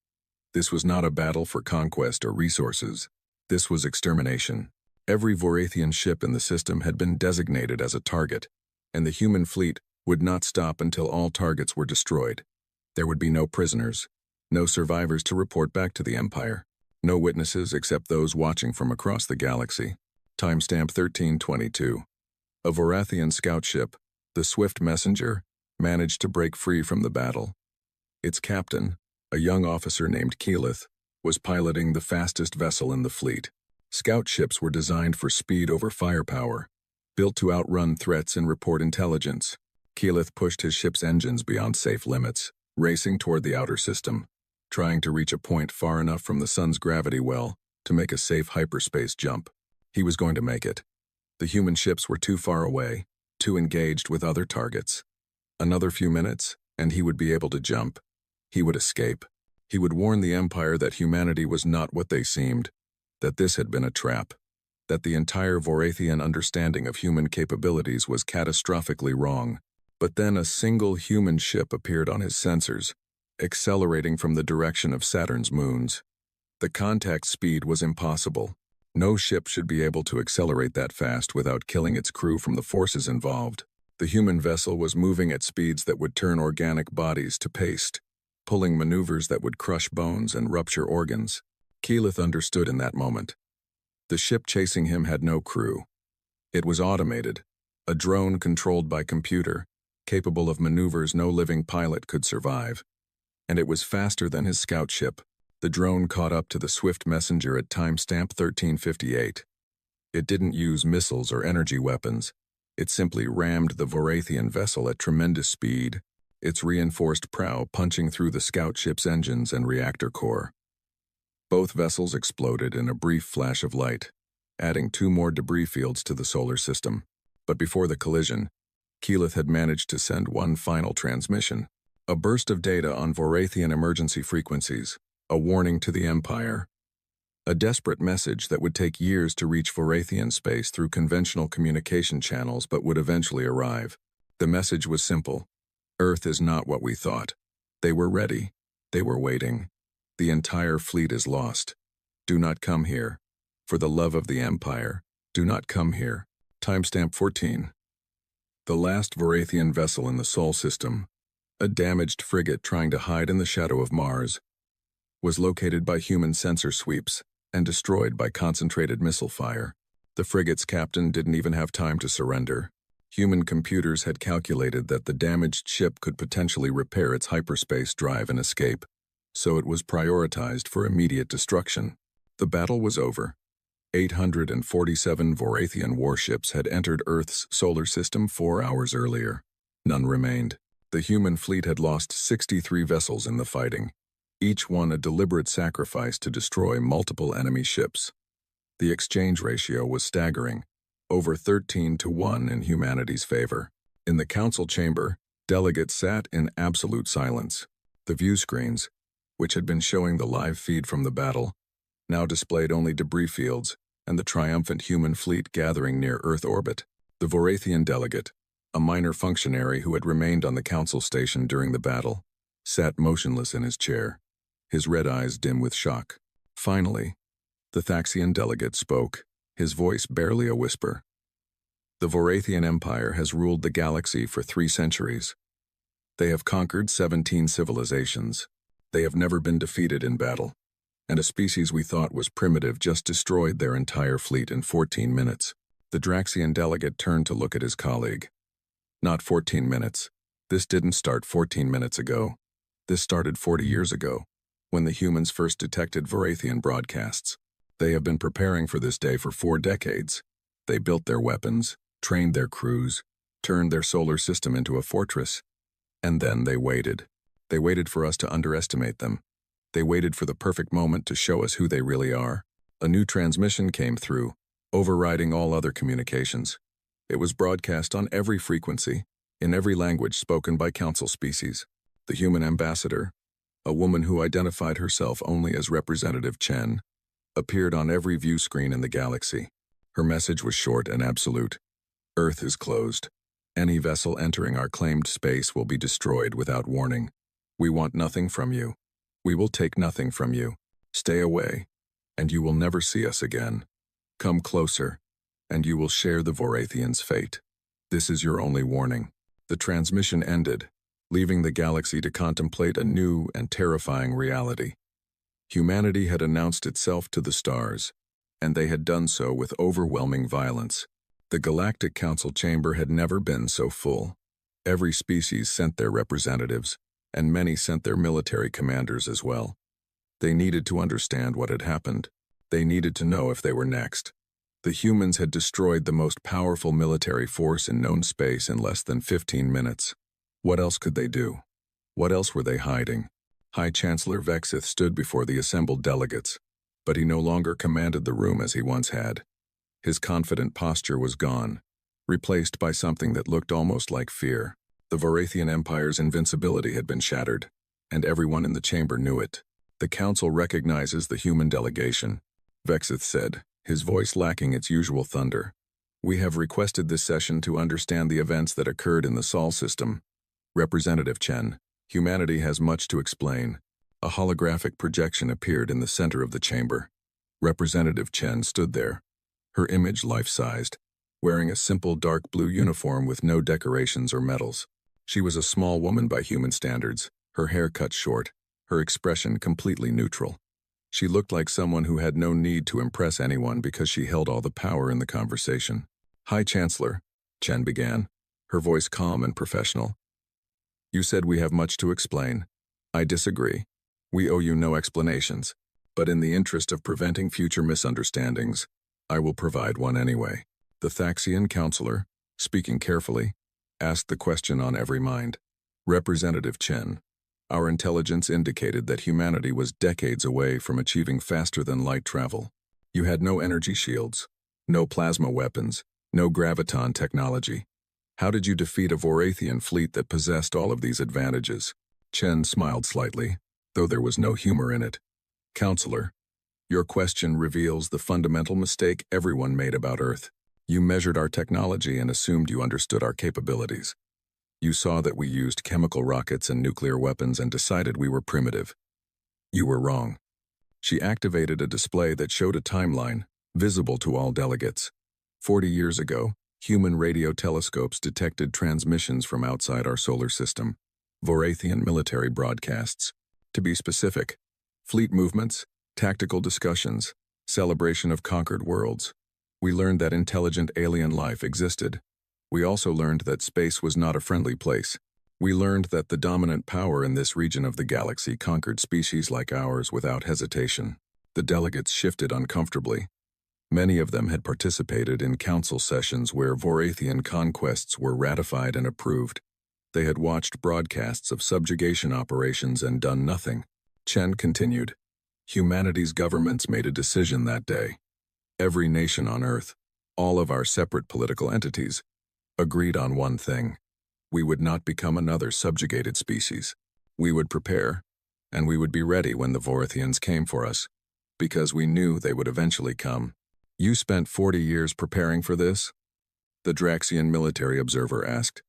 This was not a battle for conquest or resources. This was extermination. Every Vorathian ship in the system had been designated as a target, and the human fleet would not stop until all targets were destroyed. There would be no prisoners, no survivors to report back to the Empire, no witnesses except those watching from across the galaxy. Timestamp 1322. A Vorathian scout ship, the Swift Messenger, managed to break free from the battle. Its captain, a young officer named Keyleth, was piloting the fastest vessel in the fleet. Scout ships were designed for speed over firepower, built to outrun threats and report intelligence. Keyleth pushed his ship's engines beyond safe limits, racing toward the outer system, trying to reach a point far enough from the sun's gravity well to make a safe hyperspace jump. He was going to make it. The human ships were too far away, too engaged with other targets. Another few minutes, and he would be able to jump. He would escape. He would warn the Empire that humanity was not what they seemed, that this had been a trap, that the entire Vorathian understanding of human capabilities was catastrophically wrong. But then a single human ship appeared on his sensors, accelerating from the direction of Saturn's moons. The contact speed was impossible. No ship should be able to accelerate that fast without killing its crew from the forces involved. The human vessel was moving at speeds that would turn organic bodies to paste, pulling maneuvers that would crush bones and rupture organs. Keyleth understood in that moment. The ship chasing him had no crew. It was automated, a drone controlled by computer, capable of maneuvers no living pilot could survive. And it was faster than his scout ship. The drone caught up to the Swift Messenger at timestamp 1358. It didn't use missiles or energy weapons. It simply rammed the Vorathian vessel at tremendous speed, its reinforced prow punching through the scout ship's engines and reactor core. Both vessels exploded in a brief flash of light, adding 2 more debris fields to the solar system. But before the collision, Keyleth had managed to send one final transmission. A burst of data on Vorathian emergency frequencies, a warning to the Empire. A desperate message that would take years to reach Vorathian space through conventional communication channels but would eventually arrive. The message was simple. Earth is not what we thought. They were ready. They were waiting. The entire fleet is lost. Do not come here. For the love of the Empire, do not come here. Timestamp 14. The last Vorathian vessel in the Sol system, a damaged frigate trying to hide in the shadow of Mars, was located by human sensor sweeps and destroyed by concentrated missile fire. The frigate's captain didn't even have time to surrender. Human computers had calculated that the damaged ship could potentially repair its hyperspace drive and escape, so it was prioritized for immediate destruction. The battle was over. 847 Vorathian warships had entered Earth's solar system 4 hours earlier. None remained. The human fleet had lost 63 vessels in the fighting, each one a deliberate sacrifice to destroy multiple enemy ships. The exchange ratio was staggering, over 13-1 in humanity's favor. In the council chamber, delegates sat in absolute silence. The view screens, which had been showing the live feed from the battle, now displayed only debris fields and the triumphant human fleet gathering near Earth orbit. The Vorathian delegate, a minor functionary who had remained on the council station during the battle, sat motionless in his chair, his red eyes dim with shock. Finally, the Thaxian delegate spoke, his voice barely a whisper. The Vorathian Empire has ruled the galaxy for 3 centuries. They have conquered 17 civilizations. They have never been defeated in battle, and a species we thought was primitive just destroyed their entire fleet in 14 minutes. The Draxian delegate turned to look at his colleague. Not 14 minutes. This didn't start 14 minutes ago. This started 40 years ago, when the humans first detected Vorathian broadcasts. They have been preparing for this day for 4 decades. They built their weapons, trained their crews, turned their solar system into a fortress. And then they waited. They waited for us to underestimate them. They waited for the perfect moment to show us who they really are. A new transmission came through, overriding all other communications. It was broadcast on every frequency, in every language spoken by council species. The human ambassador, a woman who identified herself only as Representative Chen, appeared on every view screen in the galaxy. Her message was short and absolute. Earth is closed. Any vessel entering our claimed space will be destroyed without warning. We want nothing from you. We will take nothing from you. Stay away, and you will never see us again. Come closer, and you will share the Vorathians' fate. This is your only warning. The transmission ended, leaving the galaxy to contemplate a new and terrifying reality. Humanity had announced itself to the stars, and they had done so with overwhelming violence. The Galactic Council chamber had never been so full. Every species sent their representatives, and many sent their military commanders as well. They needed to understand what had happened. They needed to know if they were next. The humans had destroyed the most powerful military force in known space in less than 15 minutes. What else could they do? What else were they hiding? High Chancellor Vexith stood before the assembled delegates, but he no longer commanded the room as he once had. His confident posture was gone, replaced by something that looked almost like fear. The Vorathian Empire's invincibility had been shattered, and everyone in the chamber knew it. The Council recognizes the human delegation, Vexith said, his voice lacking its usual thunder. We have requested this session to understand the events that occurred in the Sol system. Representative Chen, humanity has much to explain. A holographic projection appeared in the center of the chamber. Representative Chen stood there, her image life-sized, wearing a simple dark blue uniform with no decorations or medals. She was a small woman by human standards, her hair cut short, her expression completely neutral. She looked like someone who had no need to impress anyone because she held all the power in the conversation. High Chancellor, Chen began, her voice calm and professional. You said we have much to explain. I disagree. We owe you no explanations, but in the interest of preventing future misunderstandings, I will provide one anyway. The Thaxian counselor, speaking carefully, asked the question on every mind. Representative Chen, our intelligence indicated that humanity was decades away from achieving faster-than-light travel. You had no energy shields, no plasma weapons, no graviton technology. How did you defeat a Vorathian fleet that possessed all of these advantages? Chen smiled slightly, though there was no humor in it. Counselor, your question reveals the fundamental mistake everyone made about Earth. You measured our technology and assumed you understood our capabilities. You saw that we used chemical rockets and nuclear weapons and decided we were primitive. You were wrong. She activated a display that showed a timeline, visible to all delegates. 40 years ago, human radio telescopes detected transmissions from outside our solar system, Vorathian military broadcasts. To be specific, fleet movements, tactical discussions, celebration of conquered worlds. We learned that intelligent alien life existed. We also learned that space was not a friendly place. We learned that the dominant power in this region of the galaxy conquered species like ours without hesitation. The delegates shifted uncomfortably. Many of them had participated in council sessions where Vorathian conquests were ratified and approved. They had watched broadcasts of subjugation operations and done nothing. Chen continued. Humanity's governments made a decision that day. Every nation on Earth, all of our separate political entities, agreed on one thing. We would not become another subjugated species. We would prepare, and we would be ready when the Vorathians came for us, because we knew they would eventually come. You spent 40 years preparing for this? The Draxian military observer asked.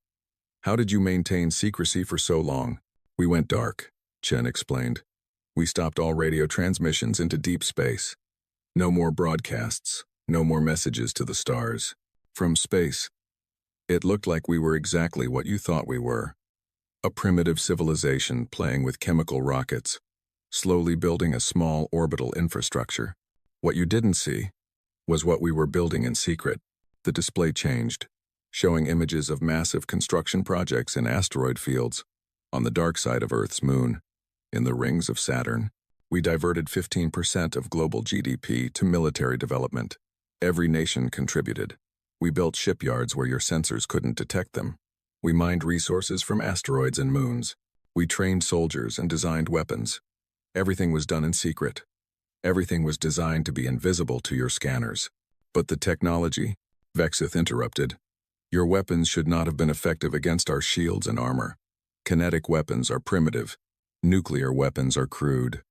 How did you maintain secrecy for so long? We went dark, Chen explained. We stopped all radio transmissions into deep space. No more broadcasts, no more messages to the stars. From space, it looked like we were exactly what you thought we were. A primitive civilization playing with chemical rockets, slowly building a small orbital infrastructure. What you didn't see was what we were building in secret. The display changed, showing images of massive construction projects in asteroid fields, on the dark side of Earth's moon, in the rings of Saturn. We diverted 15% of global GDP to military development. Every nation contributed. We built shipyards where your sensors couldn't detect them. We mined resources from asteroids and moons. We trained soldiers and designed weapons. Everything was done in secret. Everything was designed to be invisible to your scanners. But the technology, Vexith interrupted. Your weapons should not have been effective against our shields and armor. Kinetic weapons are primitive. Nuclear weapons are crude.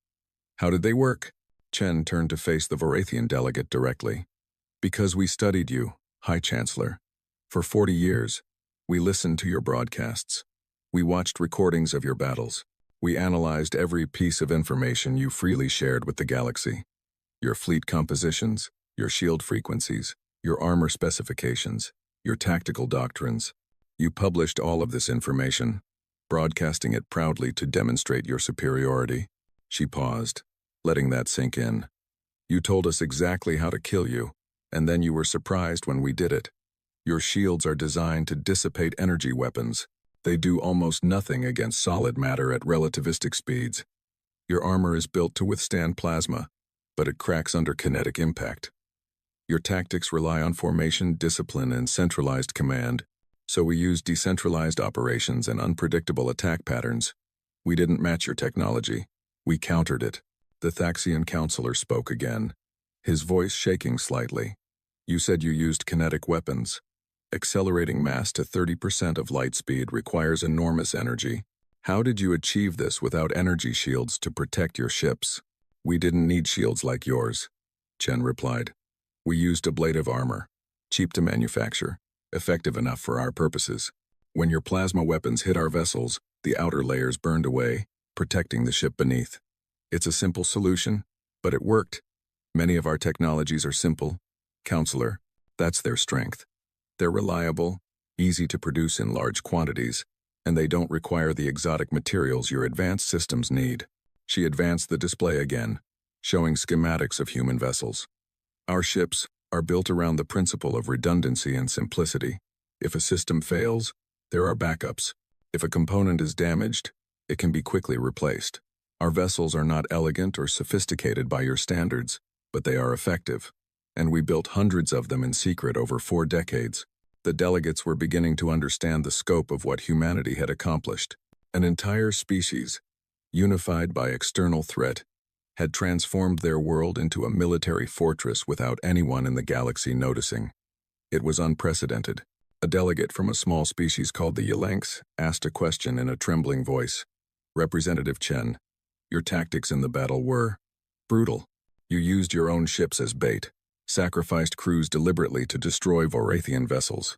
How did they work? Chen turned to face the Varathian delegate directly. Because we studied you, High Chancellor. For 40 years, we listened to your broadcasts. We watched recordings of your battles. We analyzed every piece of information you freely shared with the galaxy. Your fleet compositions, your shield frequencies, your armor specifications, your tactical doctrines. You published all of this information, broadcasting it proudly to demonstrate your superiority. She paused, letting that sink in. You told us exactly how to kill you, and then you were surprised when we did it. Your shields are designed to dissipate energy weapons. They do almost nothing against solid matter at relativistic speeds. Your armor is built to withstand plasma, but it cracks under kinetic impact. Your tactics rely on formation, discipline, and centralized command, so we use decentralized operations and unpredictable attack patterns. We didn't match your technology. We countered it. The Thaxian counselor spoke again, his voice shaking slightly. You said you used kinetic weapons. Accelerating mass to 30% of light speed requires enormous energy. How did you achieve this without energy shields to protect your ships? We didn't need shields like yours, Chen replied. We used ablative armor, cheap to manufacture, effective enough for our purposes. When your plasma weapons hit our vessels, the outer layers burned away, protecting the ship beneath. It's a simple solution, but it worked. Many of our technologies are simple. Counselor, that's their strength. They're reliable, easy to produce in large quantities, and they don't require the exotic materials your advanced systems need. She advanced the display again, showing schematics of human vessels. Our ships are built around the principle of redundancy and simplicity. If a system fails, there are backups. If a component is damaged, it can be quickly replaced. Our vessels are not elegant or sophisticated by your standards, but they are effective. And we built hundreds of them in secret over 4 decades. The delegates were beginning to understand the scope of what humanity had accomplished. An entire species, unified by external threat, had transformed their world into a military fortress without anyone in the galaxy noticing. It was unprecedented. A delegate from a small species called the Yelanks asked a question in a trembling voice. Representative Chen, your tactics in the battle were brutal. You used your own ships as bait, sacrificed crews deliberately to destroy Varathian vessels.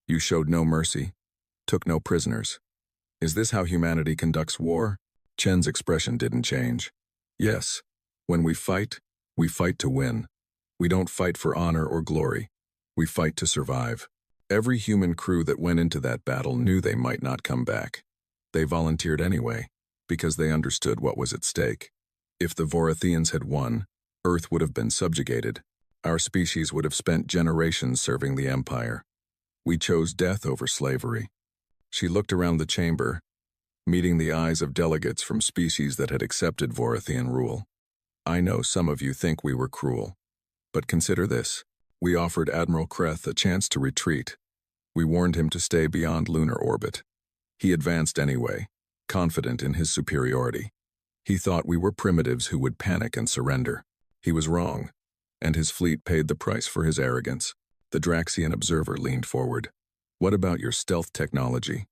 You showed no mercy, took no prisoners. Is this how humanity conducts war? Chen's expression didn't change. Yes, when we fight to win. We don't fight for honor or glory. We fight to survive. Every human crew that went into that battle knew they might not come back. They volunteered anyway, because they understood what was at stake. If the Varathians had won, Earth would have been subjugated. Our species would have spent generations serving the Empire. We chose death over slavery. She looked around the chamber, meeting the eyes of delegates from species that had accepted Varathian rule. I know some of you think we were cruel, but consider this. We offered Admiral Kreth a chance to retreat. We warned him to stay beyond lunar orbit. He advanced anyway, confident in his superiority. He thought we were primitives who would panic and surrender. He was wrong, and his fleet paid the price for his arrogance. The Draxian observer leaned forward. What about your stealth technology?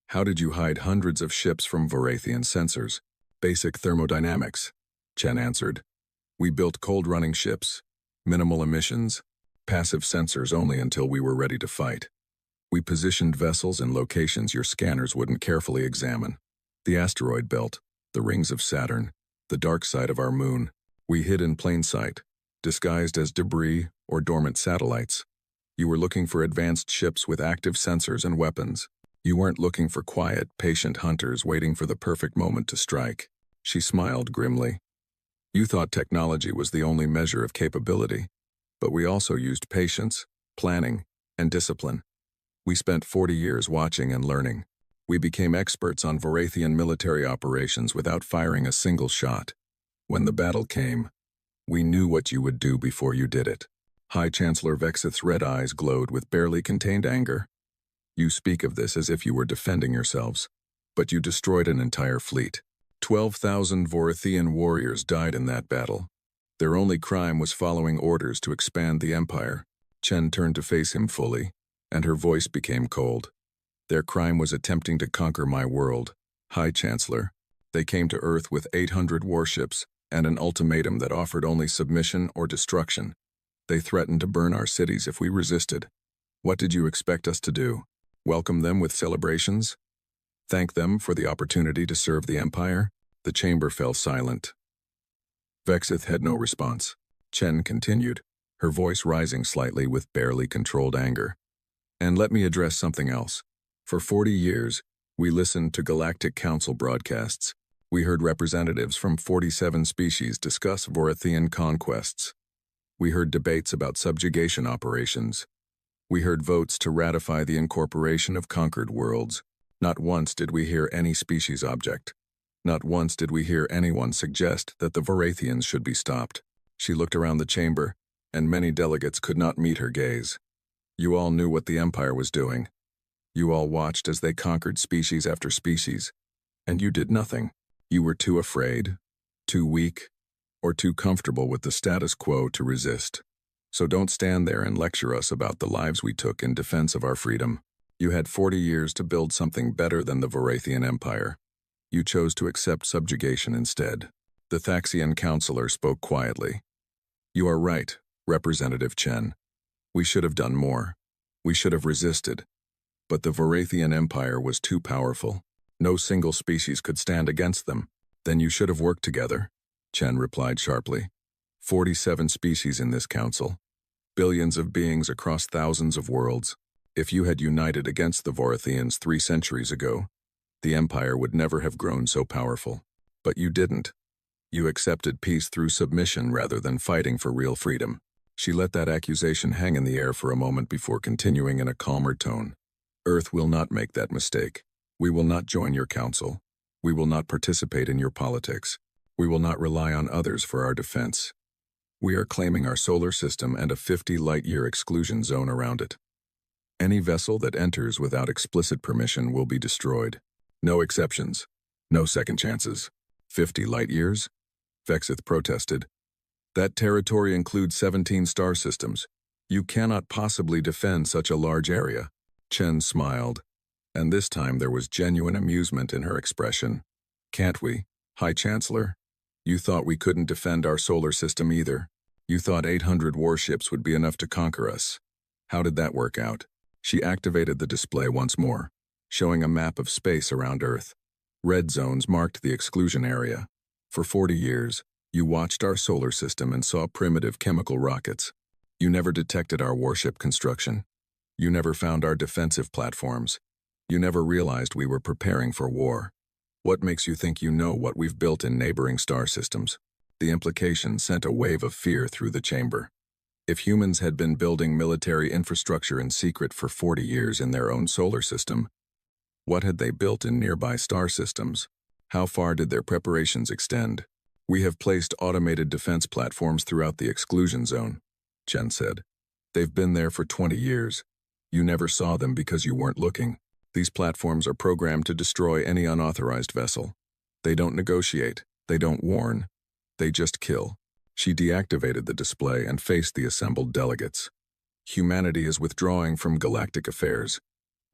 How did you hide hundreds of ships from Varathian sensors? Basic thermodynamics, Chen answered. We built cold-running ships, minimal emissions, passive sensors only until we were ready to fight. We positioned vessels in locations your scanners wouldn't carefully examine. The asteroid belt, the rings of Saturn, the dark side of our moon. We hid in plain sight, disguised as debris or dormant satellites. You were looking for advanced ships with active sensors and weapons. You weren't looking for quiet, patient hunters waiting for the perfect moment to strike. She smiled grimly. You thought technology was the only measure of capability, but we also used patience, planning, and discipline. We spent 40 years watching and learning. We became experts on Varathian military operations without firing a single shot. When the battle came, we knew what you would do before you did it. High Chancellor Vexith's red eyes glowed with barely contained anger. You speak of this as if you were defending yourselves, but you destroyed an entire fleet. 12,000 Varathian warriors died in that battle. Their only crime was following orders to expand the empire. Chen turned to face him fully, and her voice became cold. Their crime was attempting to conquer my world. High Chancellor, they came to Earth with 800 warships and an ultimatum that offered only submission or destruction. They threatened to burn our cities if we resisted. What did you expect us to do? Welcome them with celebrations? Thank them for the opportunity to serve the Empire? The chamber fell silent. Vexith had no response. Chen continued, her voice rising slightly with barely controlled anger. And let me address something else. For 40 years, we listened to Galactic Council broadcasts. We heard representatives from 47 species discuss Varathian conquests. We heard debates about subjugation operations. We heard votes to ratify the incorporation of conquered worlds. Not once did we hear any species object. Not once did we hear anyone suggest that the Varathians should be stopped. She looked around the chamber, and many delegates could not meet her gaze. You all knew what the Empire was doing. You all watched as they conquered species after species, and you did nothing. You were too afraid, too weak, or too comfortable with the status quo to resist. So don't stand there and lecture us about the lives we took in defense of our freedom. You had 40 years to build something better than the Varathian Empire. You chose to accept subjugation instead. The Thaxian counselor spoke quietly. You are right, Representative Chen. We should have done more. We should have resisted. But the Varathian Empire was too powerful. No single species could stand against them. Then you should have worked together, Chen replied sharply. 47 species in this council. Billions of beings across thousands of worlds. If you had united against the Varathians 3 centuries ago, the Empire would never have grown so powerful. But you didn't. You accepted peace through submission rather than fighting for real freedom. She let that accusation hang in the air for a moment before continuing in a calmer tone. Earth will not make that mistake. We will not join your council. We will not participate in your politics. We will not rely on others for our defense. We are claiming our solar system and a 50-light-year exclusion zone around it. Any vessel that enters without explicit permission will be destroyed. No exceptions. No second chances. 50 light-years? Vexith protested. That territory includes 17 star systems. You cannot possibly defend such a large area. Chen smiled, and this time there was genuine amusement in her expression. Can't we, High Chancellor? You thought we couldn't defend our solar system either. You thought 800 warships would be enough to conquer us. How did that work out? She activated the display once more, showing a map of space around Earth. Red zones marked the exclusion area. For 40 years, you watched our solar system and saw primitive chemical rockets. You never detected our warship construction. You never found our defensive platforms. You never realized we were preparing for war. What makes you think you know what we've built in neighboring star systems? The implication sent a wave of fear through the chamber. If humans had been building military infrastructure in secret for 40 years in their own solar system, what had they built in nearby star systems? How far did their preparations extend? We have placed automated defense platforms throughout the exclusion zone, Chen said. They've been there for 20 years. You never saw them because you weren't looking. These platforms are programmed to destroy any unauthorized vessel. They don't negotiate. They don't warn. They just kill. She deactivated the display and faced the assembled delegates. Humanity is withdrawing from galactic affairs.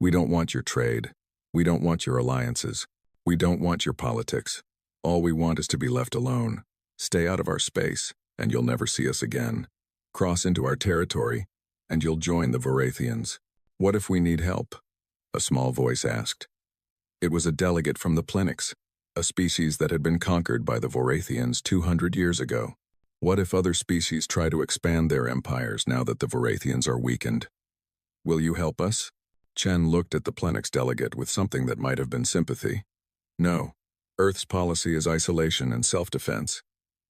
We don't want your trade. We don't want your alliances. We don't want your politics. All we want is to be left alone. Stay out of our space, and you'll never see us again. Cross into our territory, and you'll join the Varathians. What if we need help? A small voice asked. It was a delegate from the Plenix, a species that had been conquered by the Vorathians 200 years ago. What if other species try to expand their empires now that the Vorathians are weakened? Will you help us? Chen looked at the Plenix delegate with something that might have been sympathy. No. Earth's policy is isolation and self-defense.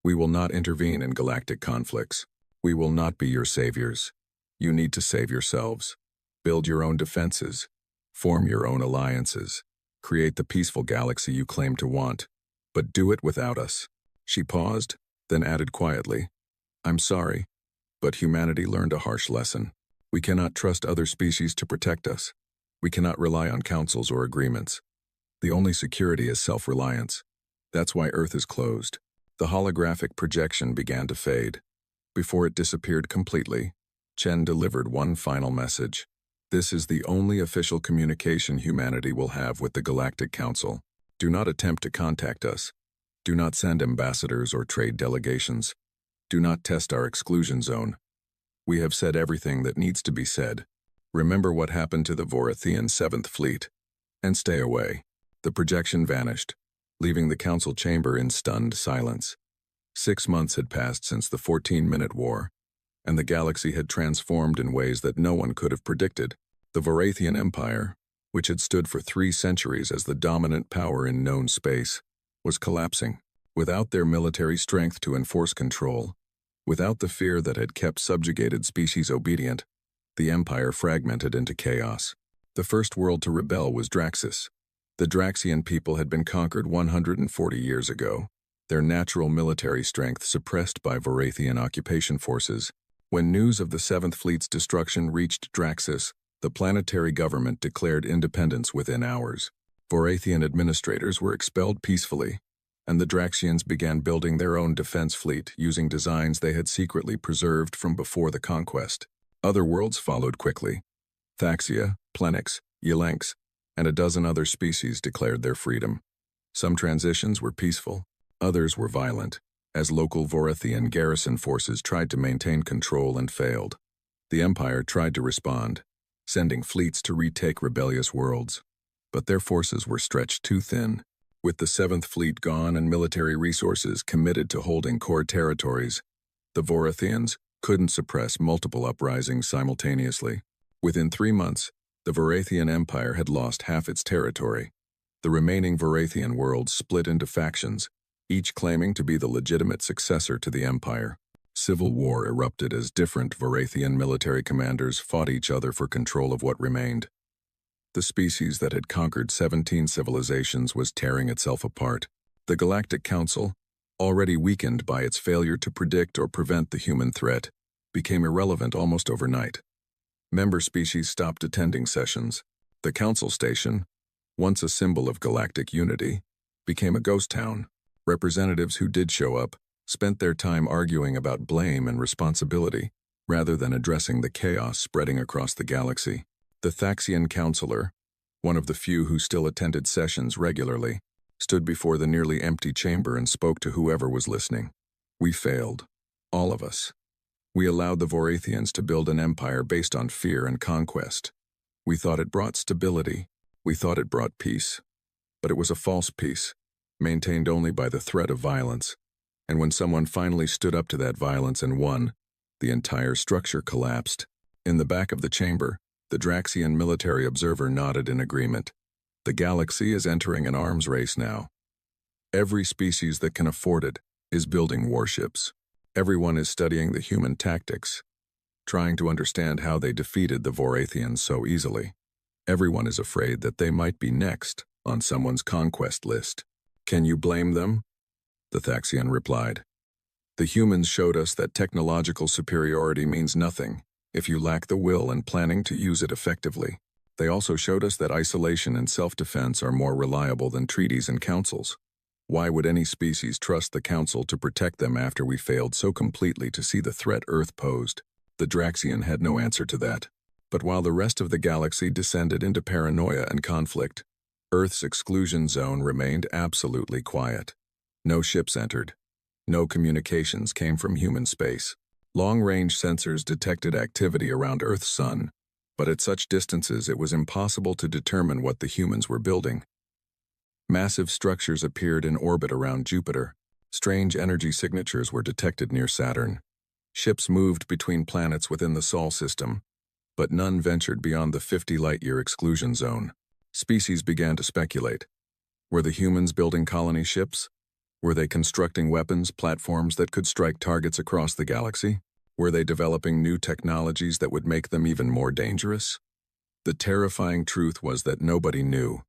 We will not intervene in galactic conflicts. We will not be your saviors. You need to save yourselves. Build your own defenses. Form your own alliances. Create the peaceful galaxy you claim to want. But do it without us. She paused, then added quietly, I'm sorry, but humanity learned a harsh lesson. We cannot trust other species to protect us. We cannot rely on councils or agreements. The only security is self-reliance. That's why Earth is closed. The holographic projection began to fade. Before it disappeared completely, Chen delivered one final message. This is the only official communication humanity will have with the Galactic Council. Do not attempt to contact us. Do not send ambassadors or trade delegations. Do not test our exclusion zone. We have said everything that needs to be said. Remember what happened to the Vorathian 7th Fleet. And stay away. The projection vanished, leaving the council chamber in stunned silence. 6 months had passed since the 14-minute war, and the galaxy had transformed in ways that no one could have predicted. The Vorathian Empire, which had stood for 3 centuries as the dominant power in known space, was collapsing. Without their military strength to enforce control, without the fear that had kept subjugated species obedient, the empire fragmented into chaos. The first world to rebel was Draxus. The Draxian people had been conquered 140 years ago, their natural military strength suppressed by Vorathian occupation forces. When news of the 7th Fleet's destruction reached Draxus, the planetary government declared independence within hours. Vorathian administrators were expelled peacefully, and the Draxians began building their own defense fleet using designs they had secretly preserved from before the conquest. Other worlds followed quickly. Thaxia, Plenix, Yelenx, and a dozen other species declared their freedom. Some transitions were peaceful, others were violent, as local Vorathian garrison forces tried to maintain control and failed. The Empire tried to respond, sending fleets to retake rebellious worlds, but their forces were stretched too thin. With the 7th Fleet gone and military resources committed to holding core territories, the Vorathians couldn't suppress multiple uprisings simultaneously. Within 3 months, the Vorathian Empire had lost half its territory. The remaining Vorathian worlds split into factions, each claiming to be the legitimate successor to the Empire. Civil war erupted as different Vorathian military commanders fought each other for control of what remained. The species that had conquered 17 civilizations was tearing itself apart. The Galactic Council, already weakened by its failure to predict or prevent the human threat, became irrelevant almost overnight. Member species stopped attending sessions. The Council Station, once a symbol of galactic unity, became a ghost town. Representatives who did show up spent their time arguing about blame and responsibility, rather than addressing the chaos spreading across the galaxy. The Thaxian counselor, one of the few who still attended sessions regularly, stood before the nearly empty chamber and spoke to whoever was listening. We failed. All of us. We allowed the Vorathians to build an empire based on fear and conquest. We thought it brought stability. We thought it brought peace. But it was a false peace, maintained only by the threat of violence. And when someone finally stood up to that violence and won, the entire structure collapsed. In the back of the chamber, the Draxian military observer nodded in agreement. The galaxy is entering an arms race now. Every species that can afford it is building warships. Everyone is studying the human tactics, trying to understand how they defeated the Vorathians so easily. Everyone is afraid that they might be next on someone's conquest list. Can you blame them? The Thaxian replied. The humans showed us that technological superiority means nothing if you lack the will and planning to use it effectively. They also showed us that isolation and self-defense are more reliable than treaties and councils. Why would any species trust the council to protect them after we failed so completely to see the threat Earth posed? The Draxian had no answer to that. But while the rest of the galaxy descended into paranoia and conflict, Earth's exclusion zone remained absolutely quiet. No ships entered. No communications came from human space. Long-range sensors detected activity around Earth's sun, but at such distances it was impossible to determine what the humans were building. Massive structures appeared in orbit around Jupiter. Strange energy signatures were detected near Saturn. Ships moved between planets within the Sol system, but none ventured beyond the 50-light-year exclusion zone. Species began to speculate. Were the humans building colony ships? Were they constructing weapons platforms that could strike targets across the galaxy? Were they developing new technologies that would make them even more dangerous? The terrifying truth was that nobody knew,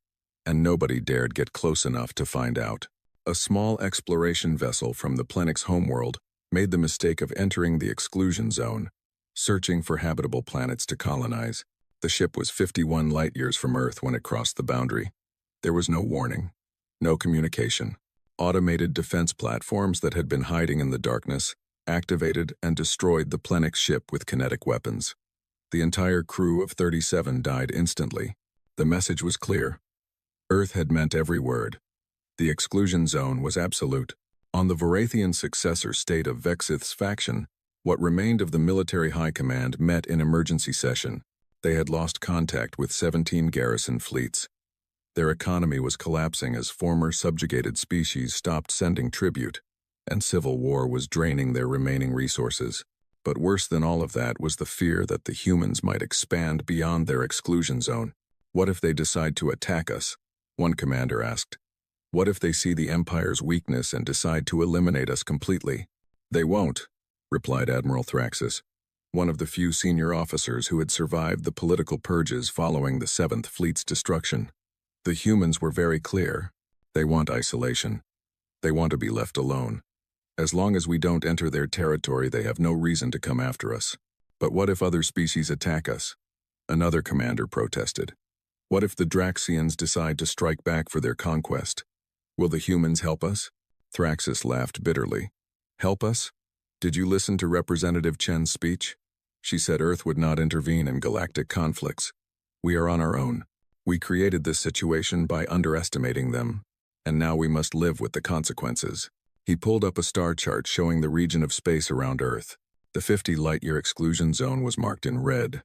and nobody dared get close enough to find out. A small exploration vessel from the planet's homeworld made the mistake of entering the exclusion zone, searching for habitable planets to colonize. The ship was 51 light-years from Earth when it crossed the boundary. There was no warning, no communication. Automated defense platforms that had been hiding in the darkness activated and destroyed the Plenix ship with kinetic weapons. The entire crew of 37 died instantly. The message was clear. Earth had meant every word. The exclusion zone was absolute. On the Varathian successor state of Vexith's faction, what remained of the military high command met in emergency session. They had lost contact with 17 garrison fleets. Their economy was collapsing as former subjugated species stopped sending tribute, and civil war was draining their remaining resources. But worse than all of that was the fear that the humans might expand beyond their exclusion zone. What if they decide to attack us? One commander asked. What if they see the Empire's weakness and decide to eliminate us completely? They won't, replied Admiral Thraxis, one of the few senior officers who had survived the political purges following the 7th Fleet's destruction. The humans were very clear. They want isolation. They want to be left alone. As long as we don't enter their territory, they have no reason to come after us. But what if other species attack us? Another commander protested. What if the Draxians decide to strike back for their conquest? Will the humans help us? Thraxis laughed bitterly. Help us? Did you listen to Representative Chen's speech? She said Earth would not intervene in galactic conflicts. We are on our own. We created this situation by underestimating them, and now we must live with the consequences. He pulled up a star chart showing the region of space around Earth. The 50-light-year exclusion zone was marked in red,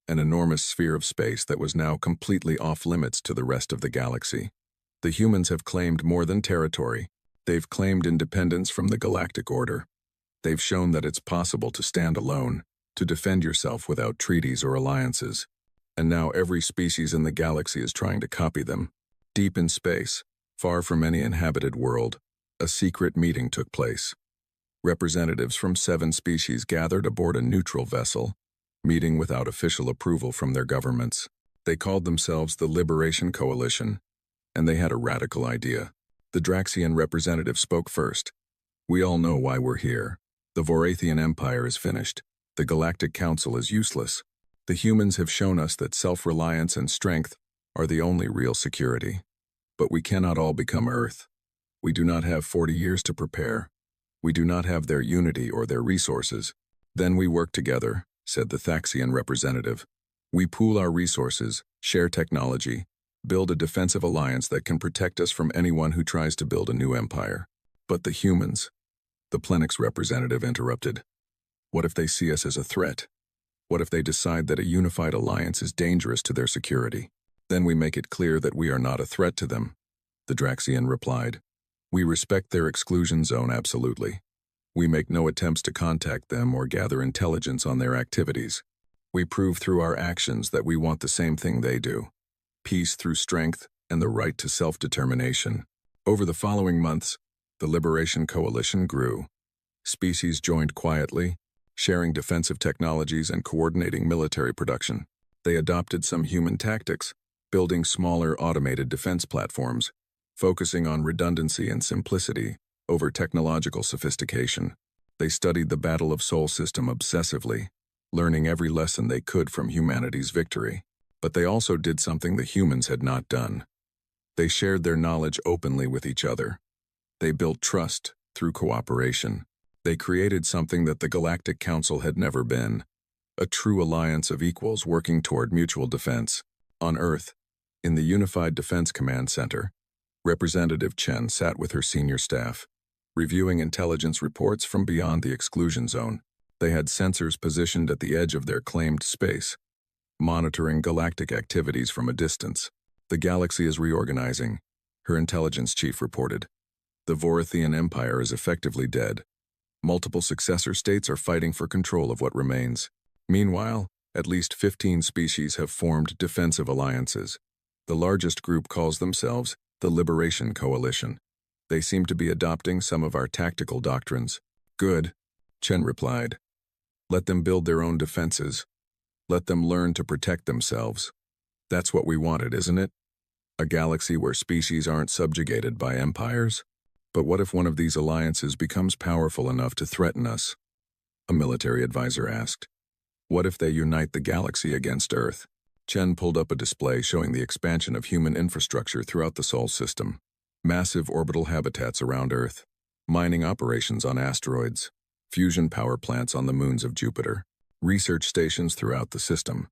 an enormous sphere of space that was now completely off-limits to the rest of the galaxy. The humans have claimed more than territory. They've claimed independence from the galactic order. They've shown that it's possible to stand alone, to defend yourself without treaties or alliances. And now every species in the galaxy is trying to copy them. Deep in space, far from any inhabited world, a secret meeting took place. Representatives from 7 species gathered aboard a neutral vessel, meeting without official approval from their governments. They called themselves the Liberation Coalition, and they had a radical idea. The Draxian representative spoke first. We all know why we're here. The Varathian Empire is finished. The Galactic Council is useless. The humans have shown us that self-reliance and strength are the only real security. But we cannot all become Earth. We do not have 40 years to prepare. We do not have their unity or their resources. Then we work together, said the Thaxian representative. We pool our resources, share technology, build a defensive alliance that can protect us from anyone who tries to build a new empire. But the humans, the Plenix representative interrupted. What if they see us as a threat? What if they decide that a unified alliance is dangerous to their security? Then we make it clear that we are not a threat to them, the Draxian replied. We respect their exclusion zone absolutely. We make no attempts to contact them or gather intelligence on their activities. We prove through our actions that we want the same thing they do. Peace through strength and the right to self-determination. Over the following months, the Liberation Coalition grew. Species joined quietly, sharing defensive technologies and coordinating military production. They adopted some human tactics, building smaller automated defense platforms, focusing on redundancy and simplicity over technological sophistication. They studied the Battle of Sol system obsessively, learning every lesson they could from humanity's victory. But they also did something the humans had not done. They shared their knowledge openly with each other. They built trust through cooperation. They created something that the Galactic Council had never been, a true alliance of equals working toward mutual defense. On Earth, in the Unified Defense Command Center, Representative Chen sat with her senior staff, reviewing intelligence reports from beyond the exclusion zone. They had sensors positioned at the edge of their claimed space, monitoring galactic activities from a distance. The galaxy is reorganizing, her intelligence chief reported. The Vorithian Empire is effectively dead. Multiple successor states are fighting for control of what remains. Meanwhile, at least 15 species have formed defensive alliances. The largest group calls themselves the Liberation Coalition. They seem to be adopting some of our tactical doctrines. Good, Chen replied. Let them build their own defenses. Let them learn to protect themselves. That's what we wanted, isn't it? A galaxy where species aren't subjugated by empires? But what if one of these alliances becomes powerful enough to threaten us? A military advisor asked. What if they unite the galaxy against Earth? Chen pulled up a display showing the expansion of human infrastructure throughout the Sol system. Massive orbital habitats around Earth, mining operations on asteroids, fusion power plants on the moons of Jupiter, research stations throughout the system,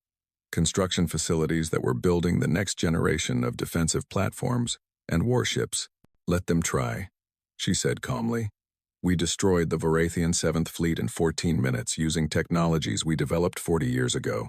construction facilities that were building the next generation of defensive platforms and warships. Let them try, she said calmly. We destroyed the Vorathian 7th Fleet in 14 minutes using technologies we developed 40 years ago.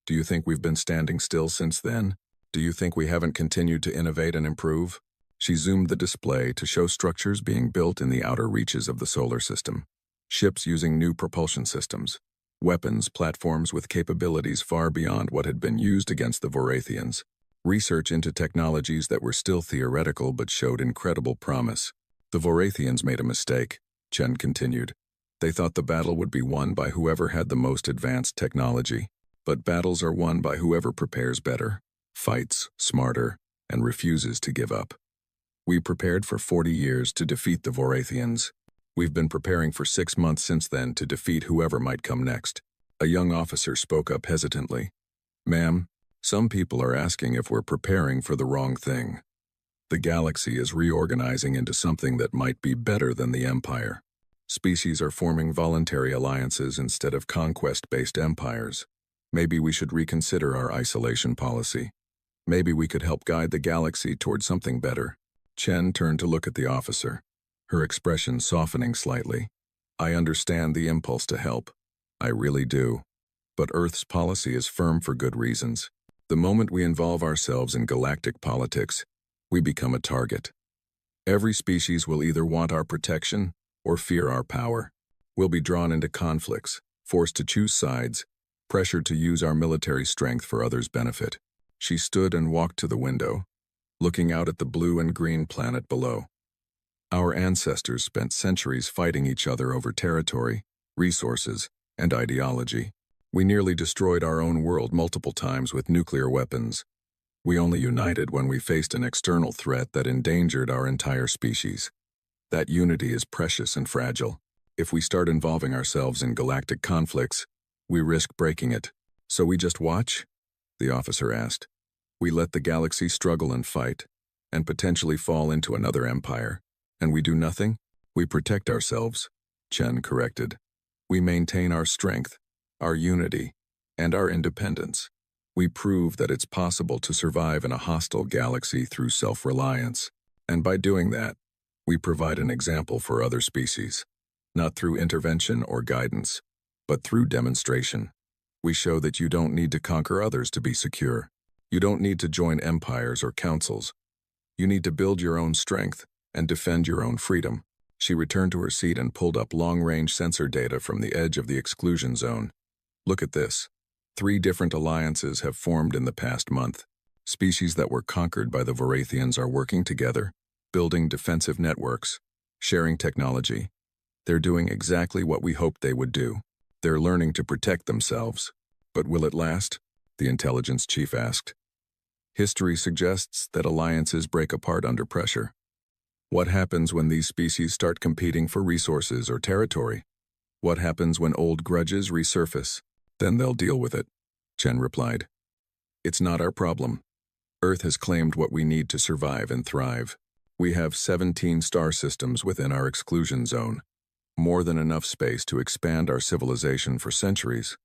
Do you think we've been standing still since then? Do you think we haven't continued to innovate and improve? She zoomed the display to show structures being built in the outer reaches of the solar system. Ships using new propulsion systems. Weapons platforms with capabilities far beyond what had been used against the Vorathians. Research into technologies that were still theoretical but showed incredible promise. The Vorathians made a mistake, Chen continued. They thought the battle would be won by whoever had the most advanced technology. But battles are won by whoever prepares better, fights smarter, and refuses to give up. We prepared for 40 years to defeat the Vorathians. We've been preparing for 6 months since then to defeat whoever might come next. A young officer spoke up hesitantly. Ma'am, some people are asking if we're preparing for the wrong thing. The galaxy is reorganizing into something that might be better than the Empire. Species are forming voluntary alliances instead of conquest-based empires. Maybe we should reconsider our isolation policy. Maybe we could help guide the galaxy toward something better. Chen turned to look at the officer, her expression softening slightly. I understand the impulse to help. I really do. But Earth's policy is firm for good reasons. The moment we involve ourselves in galactic politics, we become a target. Every species will either want our protection or fear our power. We'll be drawn into conflicts, forced to choose sides, pressured to use our military strength for others' benefit. She stood and walked to the window, looking out at the blue and green planet below. Our ancestors spent centuries fighting each other over territory, resources, and ideology. We nearly destroyed our own world multiple times with nuclear weapons. We only united when we faced an external threat that endangered our entire species. That unity is precious and fragile. If we start involving ourselves in galactic conflicts, we risk breaking it. So we just watch? The officer asked. We let the galaxy struggle and fight, and potentially fall into another empire. And we do nothing? We protect ourselves, Chen corrected. We maintain our strength, our unity, and our independence. We prove that it's possible to survive in a hostile galaxy through self-reliance. And by doing that, we provide an example for other species. Not through intervention or guidance, but through demonstration. We show that you don't need to conquer others to be secure. You don't need to join empires or councils. You need to build your own strength and defend your own freedom. She returned to her seat and pulled up long-range sensor data from the edge of the exclusion zone. Look at this. 3 different alliances have formed in the past month. Species that were conquered by the Vorathians are working together, building defensive networks, sharing technology. They're doing exactly what we hoped they would do. They're learning to protect themselves. But will it last? The intelligence chief asked. History suggests that alliances break apart under pressure. What happens when these species start competing for resources or territory? What happens when old grudges resurface? Then they'll deal with it, Chen replied. It's not our problem. Earth has claimed what we need to survive and thrive. We have 17 star systems within our exclusion zone. More than enough space to expand our civilization for centuries.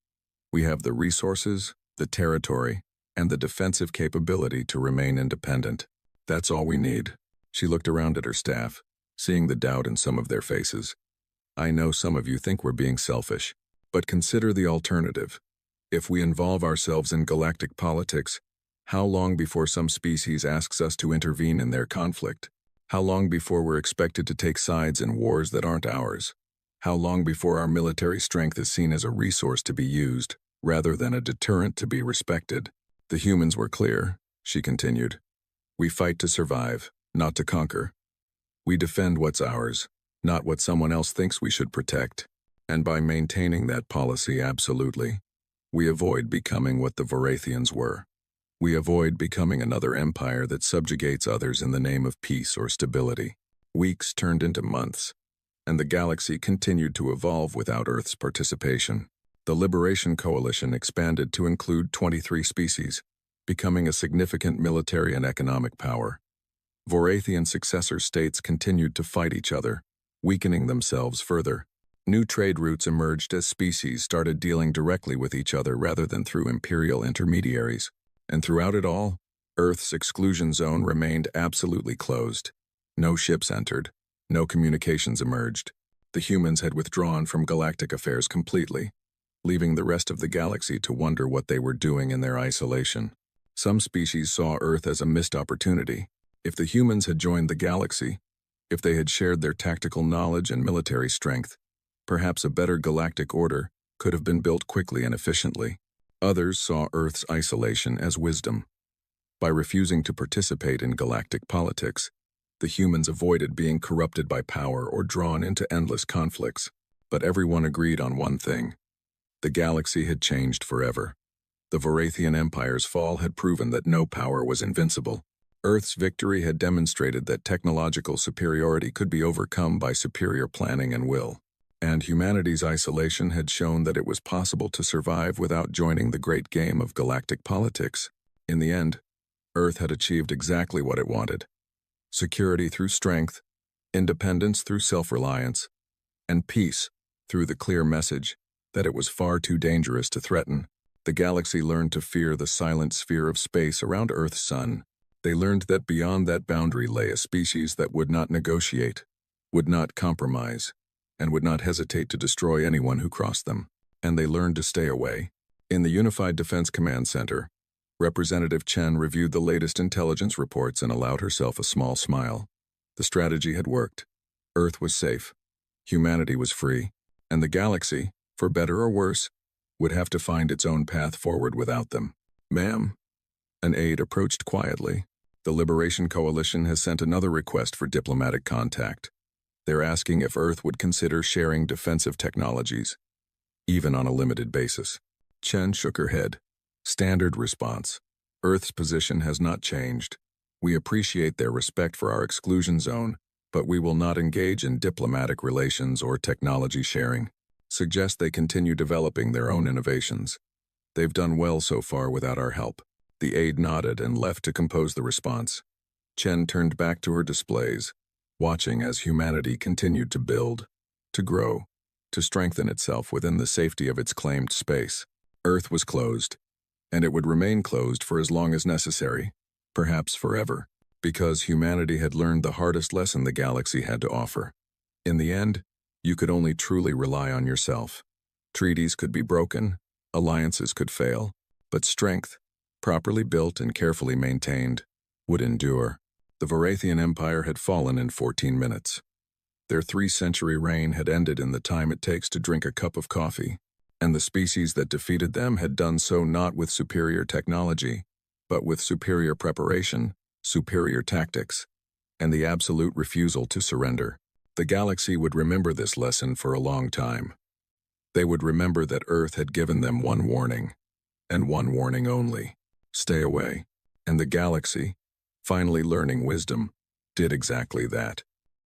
We have the resources, the territory, and the defensive capability to remain independent. That's all we need. She looked around at her staff, seeing the doubt in some of their faces. I know some of you think we're being selfish, but consider the alternative. If we involve ourselves in galactic politics, How long before some species asks us to intervene in their conflict? How long before we're expected to take sides in wars that aren't ours? How long before our military strength is seen as a resource to be used, rather than a deterrent to be respected? The humans were clear, she continued. We fight to survive, not to conquer. We defend what's ours, not what someone else thinks we should protect. And by maintaining that policy absolutely, we avoid becoming what the Varathians were. We avoid becoming another empire that subjugates others in the name of peace or stability. Weeks turned into months, and the galaxy continued to evolve without Earth's participation. The Liberation Coalition expanded to include 23 species, becoming a significant military and economic power. Varathian successor states continued to fight each other, weakening themselves further. New trade routes emerged as species started dealing directly with each other rather than through imperial intermediaries. And throughout it all, Earth's exclusion zone remained absolutely closed. No ships entered, no communications emerged. The humans had withdrawn from galactic affairs completely, leaving the rest of the galaxy to wonder what they were doing in their isolation. Some species saw Earth as a missed opportunity. If the humans had joined the galaxy, if they had shared their tactical knowledge and military strength, perhaps a better galactic order could have been built quickly and efficiently. Others saw Earth's isolation as wisdom. By refusing to participate in galactic politics, the humans avoided being corrupted by power or drawn into endless conflicts. But everyone agreed on one thing. The galaxy had changed forever. The Varathian Empire's fall had proven that no power was invincible. Earth's victory had demonstrated that technological superiority could be overcome by superior planning and will. And humanity's isolation had shown that it was possible to survive without joining the great game of galactic politics. In the end, Earth had achieved exactly what it wanted: security through strength, independence through self-reliance, and peace through the clear message that it was far too dangerous to threaten. The galaxy learned to fear the silent sphere of space around Earth's sun. They learned that beyond that boundary lay a species that would not negotiate, would not compromise, and would not hesitate to destroy anyone who crossed them. And they learned to stay away. In the Unified Defense Command Center, Representative Chen reviewed the latest intelligence reports and allowed herself a small smile. The strategy had worked. Earth was safe. Humanity was free. And the galaxy, for better or worse, would have to find its own path forward without them. Ma'am? An aide approached quietly. The Liberation Coalition has sent another request for diplomatic contact. They're asking if Earth would consider sharing defensive technologies, even on a limited basis. Chen shook her head. Standard response. Earth's position has not changed. We appreciate their respect for our exclusion zone, but we will not engage in diplomatic relations or technology sharing. Suggest they continue developing their own innovations. They've done well so far without our help. The aide nodded and left to compose the response. Chen turned back to her displays, watching as humanity continued to build, to grow, to strengthen itself within the safety of its claimed space. Earth was closed, and it would remain closed for as long as necessary, perhaps forever, because humanity had learned the hardest lesson the galaxy had to offer. In the end, you could only truly rely on yourself. Treaties could be broken, alliances could fail, but strength, properly built and carefully maintained, would endure. The Varathian Empire had fallen in 14 minutes. Their 3-century reign had ended in the time it takes to drink a cup of coffee, and the species that defeated them had done so not with superior technology, but with superior preparation, superior tactics, and the absolute refusal to surrender. The galaxy would remember this lesson for a long time. They would remember that Earth had given them one warning, and one warning only: stay away. And the galaxy, finally learning wisdom, did exactly that.